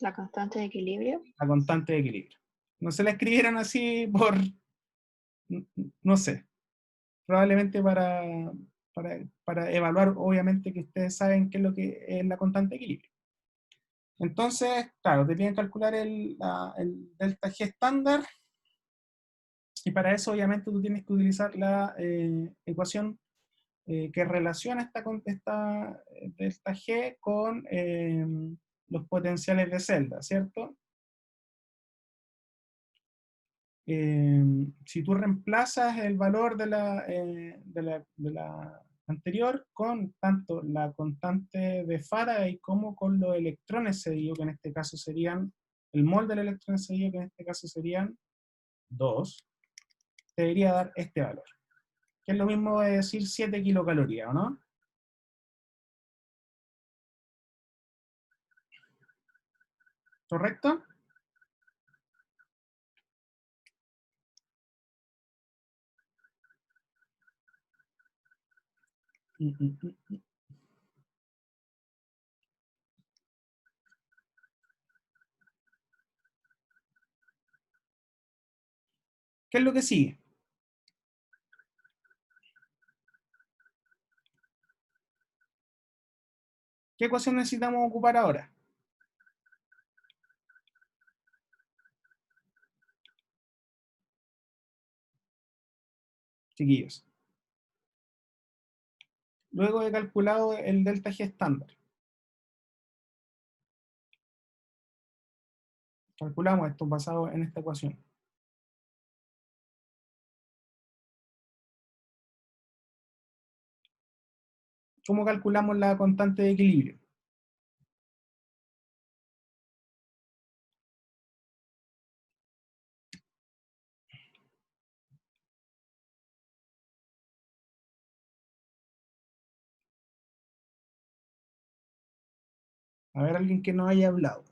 La constante de equilibrio. La constante de equilibrio. No se la escribieron así no sé, probablemente para evaluar, obviamente, que ustedes saben qué es lo que es la constante de equilibrio. Entonces, claro, te piden calcular el delta G estándar, y para eso obviamente tú tienes que utilizar la ecuación que relaciona esta delta G con los potenciales de celda, ¿cierto? Si tú reemplazas el valor de la anterior con tanto la constante de Faraday como con los electrones cedidos, que en este caso serían, el mol del electrón cedido, que en este caso serían 2, te debería dar este valor, que es lo mismo de decir 7 kilocalorías, ¿o no? ¿Correcto? Mm, mm, mm. ¿Qué es lo que sigue? ¿Qué ecuación necesitamos ocupar ahora? Chiquillos. Luego he calculado el delta G estándar. Calculamos esto basado en esta ecuación. ¿Cómo calculamos la constante de equilibrio? A ver, alguien que no haya hablado.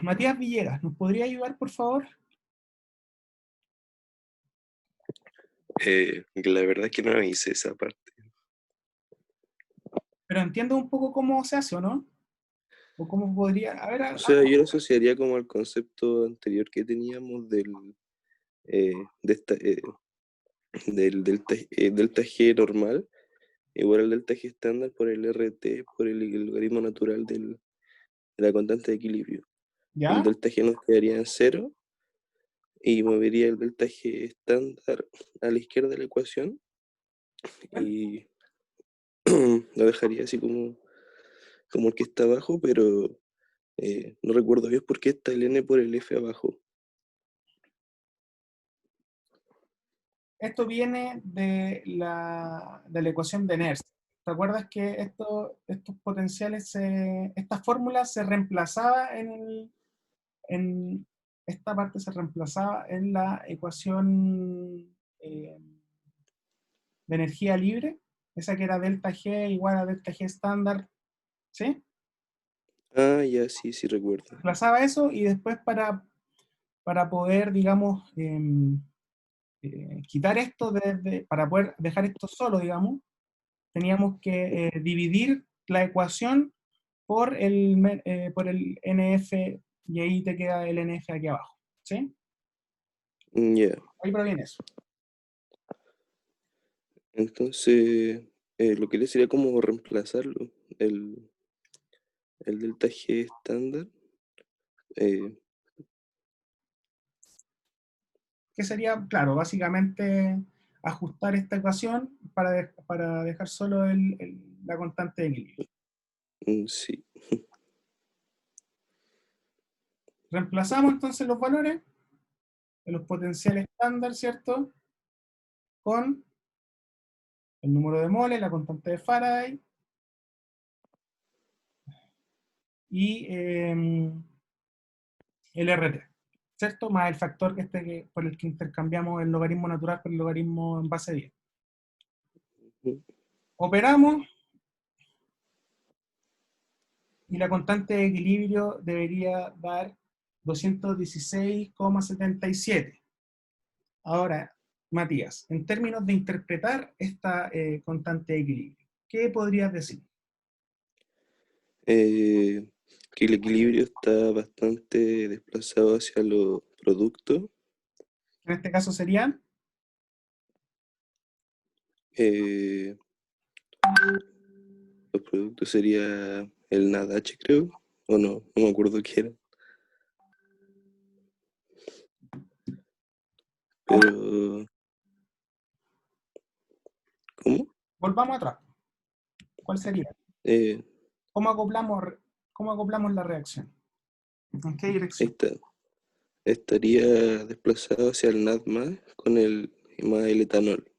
Matías Villegas, ¿nos podría ayudar, por favor? La verdad es que no hice esa parte. Pero entiendo un poco cómo se hace, ¿o no? O cómo podría... A ver, O sea, yo lo asociaría como al concepto anterior que teníamos de del delta G normal igual al delta G estándar por el RT, por el logaritmo natural de la constante de equilibrio. El ¿Ya? delta G nos quedaría en 0 y movería el delta G estándar a la izquierda de la ecuación y lo dejaría así como el que está abajo, pero no recuerdo bien por qué está el N por el F abajo. Esto viene de la ecuación de Nernst. ¿Te acuerdas que estos potenciales, esta fórmula se reemplazaba en esta parte se reemplazaba en la ecuación de energía libre, esa que era delta G igual a delta G estándar, ¿sí? Ah, ya, sí recuerdo. Reemplazaba eso y después para poder, digamos, quitar esto, para poder dejar esto solo, digamos, teníamos que dividir la ecuación por el NF, y ahí te queda el NF aquí abajo, ¿sí? Ya. Ahí proviene eso. Entonces, lo que le sería como reemplazarlo, el delta G estándar. Que sería, claro, básicamente ajustar esta ecuación para dejar solo la constante de equilibrio. Sí. Reemplazamos entonces los valores de los potenciales estándar, ¿cierto? Con el número de moles, la constante de Faraday, y el RT, ¿cierto? Más el factor por el que intercambiamos el logaritmo natural por el logaritmo en base 10. Operamos y la constante de equilibrio debería dar 216,77. Ahora, Matías, en términos de interpretar esta constante de equilibrio, ¿qué podrías decir? Que el equilibrio está bastante desplazado hacia los productos. En este caso serían los productos sería el NADH, creo, o no me acuerdo qué era. Pero, ¿cómo? Volvamos atrás. ¿Cuál sería? ¿Cómo acoplamos la reacción? ¿En qué dirección? Estaría desplazado hacia el NAD con el etanol.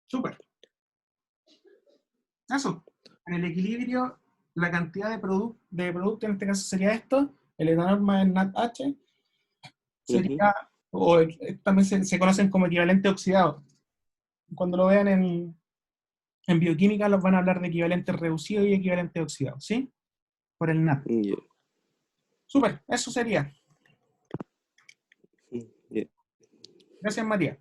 Súper. Eso. En el equilibrio, la cantidad de producto, en este caso sería esto, el etanol más el NADH, sería, o también se conocen como equivalente oxidado. Cuando lo vean en bioquímica, los van a hablar de equivalente reducido y equivalente oxidado, ¿sí? Por el NAD. Súper, eso sería. Gracias, María.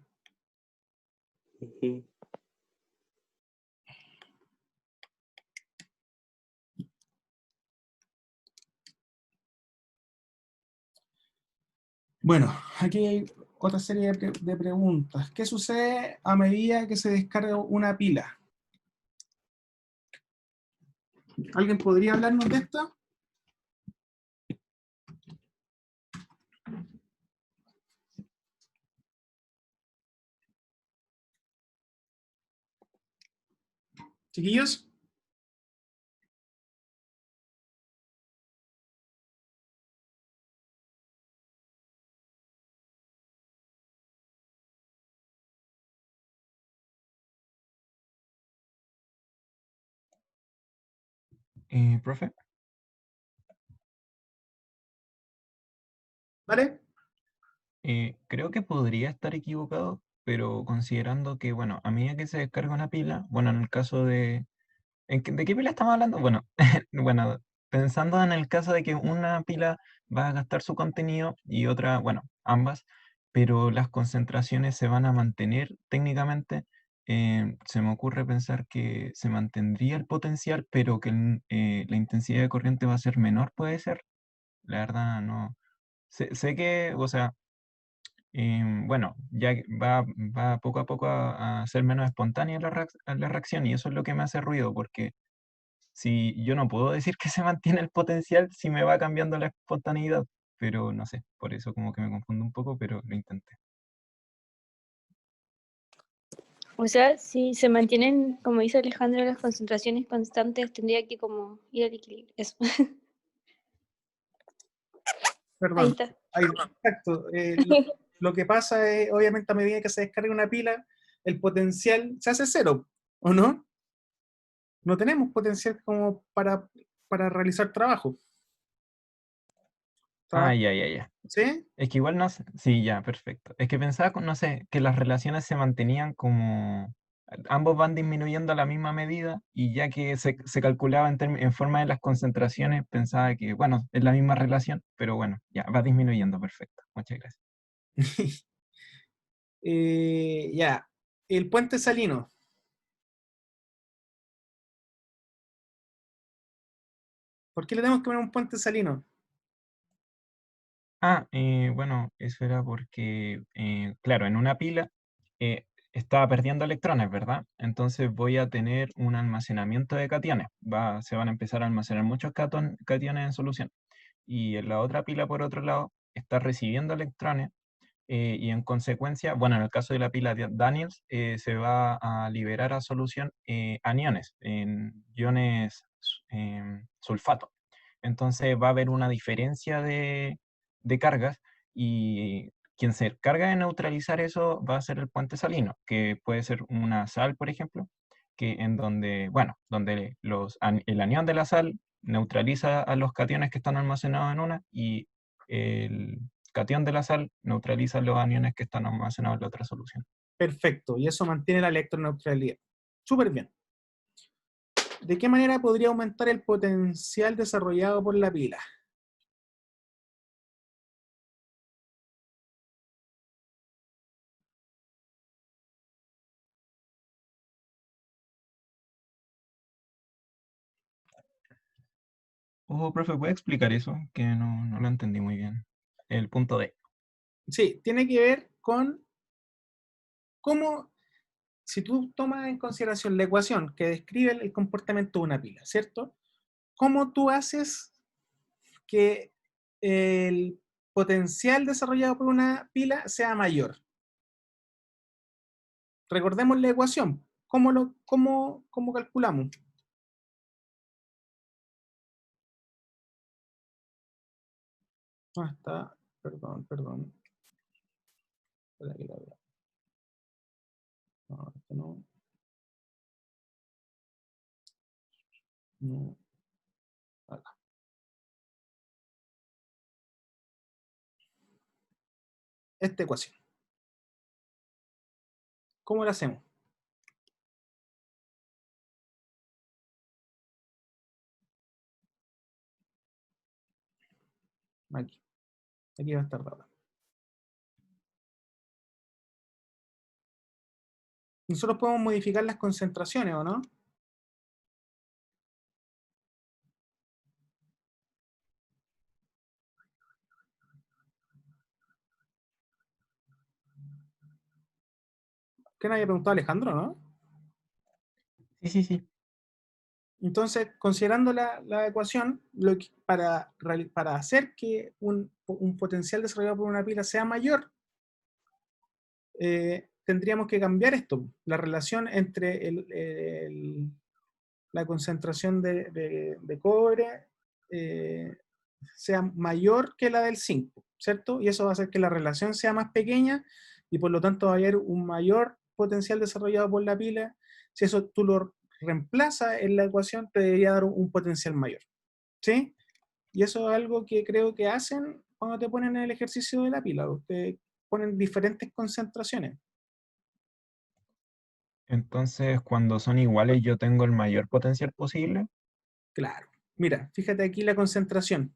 Bueno, aquí hay otra serie de preguntas. ¿Qué sucede a medida que se descarga una pila? ¿Alguien podría hablarnos de esto? ¿Chiquillos? Profe. ¿Vale? Creo que podría estar equivocado, pero considerando que, bueno, a medida que se descarga una pila, bueno, en el caso de... ¿De qué pila estamos hablando? Bueno, bueno, pensando en el caso de que una pila va a gastar su contenido y otra, bueno, ambas, pero las concentraciones se van a mantener técnicamente, se me ocurre pensar que se mantendría el potencial, pero que la intensidad de corriente va a ser menor, puede ser. La verdad, no. Sé que, o sea, bueno, ya que va poco a poco a ser menos espontánea la reacción, y eso es lo que me hace ruido, porque si yo no puedo decir que se mantiene el potencial si me va cambiando la espontaneidad, pero no sé, por eso como que me confundo un poco, pero lo intenté. O sea, si se mantienen, como dice Alejandro, las concentraciones constantes, tendría que como ir al equilibrio. Eso. Ahí Perdón. está. Ahí, exacto. Lo que pasa es, obviamente, a medida que se descarga una pila, el potencial se hace cero, ¿o no? No tenemos potencial como para realizar trabajo. Ah, ya. ¿Sí? Es que igual no sé. Sí, ya, perfecto. Es que pensaba, no sé, que las relaciones se mantenían como. Ambos van disminuyendo a la misma medida, y ya que se calculaba en forma de las concentraciones, pensaba que, bueno, es la misma relación, pero bueno, ya, va disminuyendo, perfecto. Muchas gracias. Ya. El puente salino. ¿Por qué le tenemos que poner un puente salino? Bueno, eso era porque, claro, en una pila estaba perdiendo electrones, ¿verdad? Entonces voy a tener un almacenamiento de cationes. Se van a empezar a almacenar muchos cationes en solución. Y en la otra pila, por otro lado, está recibiendo electrones, y en consecuencia, bueno, en el caso de la pila de Daniels, se va a liberar a solución aniones, en iones sulfato. Entonces va a haber una diferencia de cargas, y quien se encarga de neutralizar eso va a ser el puente salino, que puede ser una sal, por ejemplo, que en donde, bueno, donde el anión de la sal neutraliza a los cationes que están almacenados en una, y el catión de la sal neutraliza los aniones que están almacenados en la otra solución. Perfecto, y eso mantiene la electroneutralidad. Súper bien. ¿De qué manera podría aumentar el potencial desarrollado por la pila? Profe, ¿puede explicar eso? Que no lo entendí muy bien. El punto D. Sí, tiene que ver con cómo, si tú tomas en consideración la ecuación que describe el comportamiento de una pila, ¿cierto? ¿Cómo tú haces que el potencial desarrollado por una pila sea mayor? Recordemos la ecuación. ¿Cómo calculamos? ¿Dónde está? Perdón. Espera que la vea. No, esto no. No. Acá. Esta ecuación. ¿Cómo la hacemos? Aquí. Aquí va a estar dada. Nosotros podemos modificar las concentraciones, ¿o no? ¿Qué nadie preguntó a Alejandro, no? Sí. Entonces, considerando la ecuación, para hacer que un potencial desarrollado por una pila sea mayor, tendríamos que cambiar esto, la relación entre la concentración de cobre sea mayor que la del zinc, ¿cierto? Y eso va a hacer que la relación sea más pequeña, y por lo tanto va a haber un mayor potencial desarrollado por la pila. Si eso tú lo reemplazas en la ecuación, te debería dar un potencial mayor, ¿sí? Y eso es algo que creo que hacen cuando te ponen en el ejercicio de la pila. Te ponen diferentes concentraciones. Entonces, cuando son iguales, yo tengo el mayor potencial posible. Claro. Mira, fíjate aquí la concentración.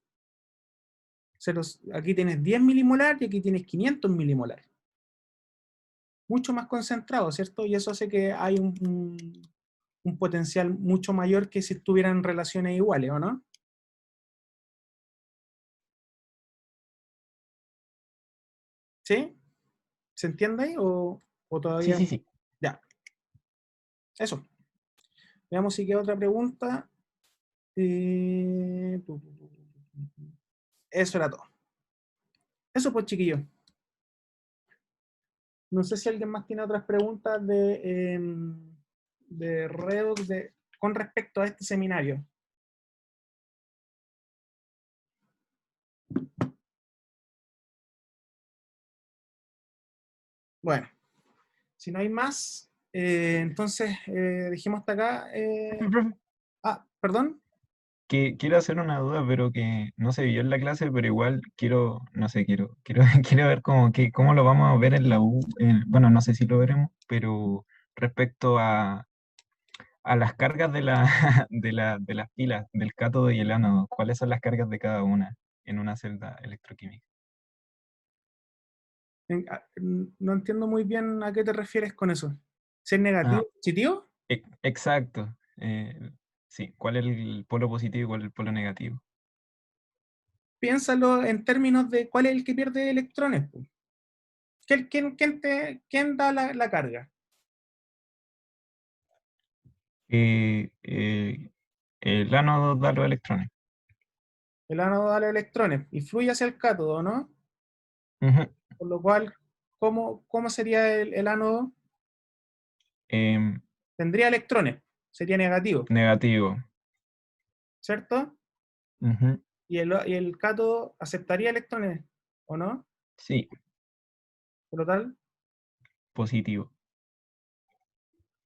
Aquí tienes 10 milimolar y aquí tienes 500 milimolar. Mucho más concentrado, ¿cierto? Y eso hace que hay un potencial mucho mayor que si estuvieran relaciones iguales, ¿o no? ¿Sí? ¿Se entiende ahí o Sí, todavía? sí, sí. Ya. Eso. Veamos si queda otra pregunta. Eso era todo. Eso pues, chiquillos. No sé si alguien más tiene otras preguntas de Redox con respecto a este seminario. Bueno, si no hay más, entonces dejemos hasta acá. Profe, Perdón. que quiero hacer una duda, pero que no se vio en la clase, pero igual quiero, no sé, quiero ver cómo lo vamos a ver en la U. Bueno, no sé si lo veremos, pero respecto a las cargas de de las pilas, del cátodo y el ánodo, ¿cuáles son las cargas de cada una en una celda electroquímica? No entiendo muy bien a qué te refieres con eso. ¿Ser negativo Ah, o positivo? exacto. Sí, ¿cuál es el polo positivo y cuál es el polo negativo? Piénsalo en términos de cuál es el que pierde electrones. Po. ¿Quién da la carga? El ánodo da los electrones. El ánodo da los electrones y fluye hacia el cátodo, ¿no? Ujú. Por lo cual, ¿cómo sería el ánodo? Em, Tendría electrones, sería negativo, negativo. ¿cierto? Ujú. Y el cátodo aceptaría electrones, ¿o no? Sí, Por lo tal, positivo.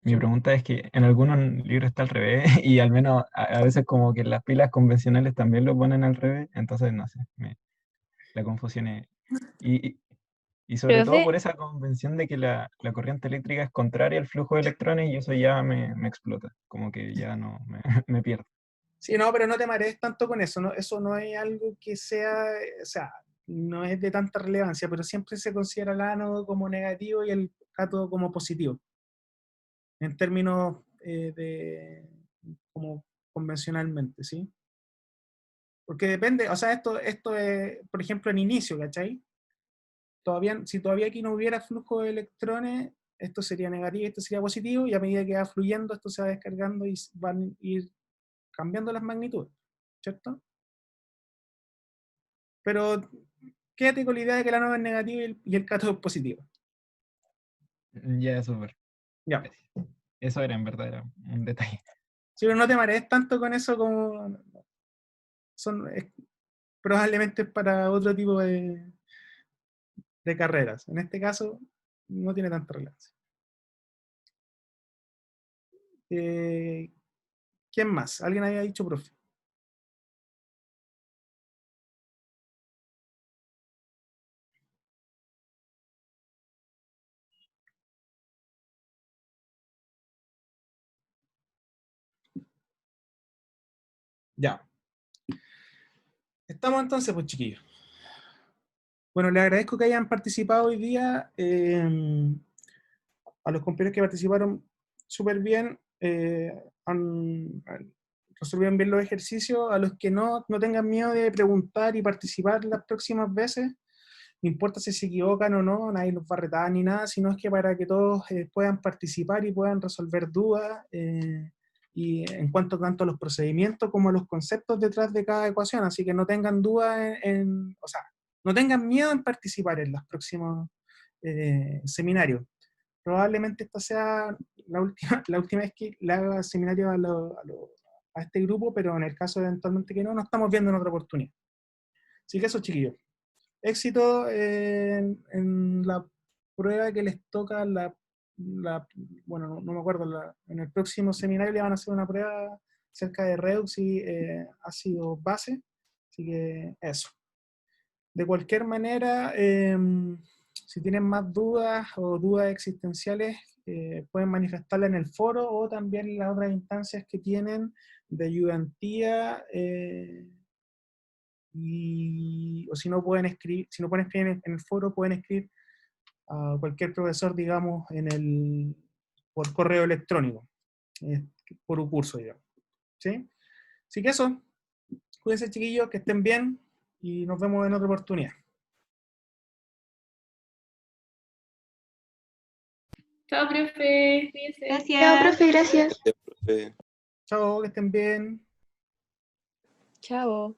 Mi son- pregunta es que en algunos libros está al revés y al menos a veces como que las pilas convencionales también lo ponen al revés, entonces no sé, la confusión es... Y, y- y sobre todo Profe, por esa convención de que la corriente eléctrica es contraria al flujo de electrones y eso ya me explota, como que ya no me pierdo. sí, no, pero no te marees tanto con eso, ¿no? Eso no es algo que sea, o sea, no es de tanta relevancia, pero siempre se considera el ánodo como negativo y el cátodo como positivo, en términos como convencionalmente, ¿sí? Porque depende, o sea, esto es, por ejemplo, en inicio, ¿cachai? Si todavía aquí no hubiera flujo de electrones, esto sería negativo, esto sería positivo, y a medida que va fluyendo, esto se va descargando y van a ir cambiando las magnitudes, ¿cierto? Pero quédate con la idea de que la nova es negativa y el cátodo es positivo. Ya, súper. Ya. Gracias. Eso era en verdad, era un detalle. Sí, pero no te marees tanto con eso como probablemente es para otro tipo de carreras. En este caso, no tiene tanta relevancia. Eh, ¿Quién más? ¿Alguien había dicho, profe? Ya. Estamos entonces, pues, chiquillos. Bueno, les agradezco que hayan participado hoy día. A los compañeros que participaron súper bien, resolvieron bien los ejercicios. A los que no tengan miedo de preguntar y participar las próximas veces. No importa si se equivocan o no, nadie los va a retar ni nada, sino es que para que todos puedan participar y puedan resolver dudas y en cuanto tanto a los procedimientos como a los conceptos detrás de cada ecuación. Así que no tengan dudas o sea, no tengan miedo en participar en los próximos seminarios. Probablemente esta sea la última vez que le haga seminario a este grupo, pero en el caso de eventualmente que no, nos estamos viendo en otra oportunidad. Así que eso, chiquillos. Éxito en la prueba que les toca, bueno, no me acuerdo, en el próximo seminario le van a hacer una prueba acerca de Redux y ácido base. Así que eso. De cualquier manera, si tienen más dudas o dudas existenciales, pueden manifestarla en el foro o también en las otras instancias que tienen de ayudantía. O si no pueden escribir, en el foro, pueden escribir a cualquier profesor, digamos, por correo electrónico, por un curso, digamos. ¿Sí? Así que eso, cuídense, chiquillos, que estén bien y nos vemos en otra oportunidad. Chao, profe. Cuídense. Gracias. Chao, profe, gracias. Gracias, profe. Chao, que estén bien. Chao.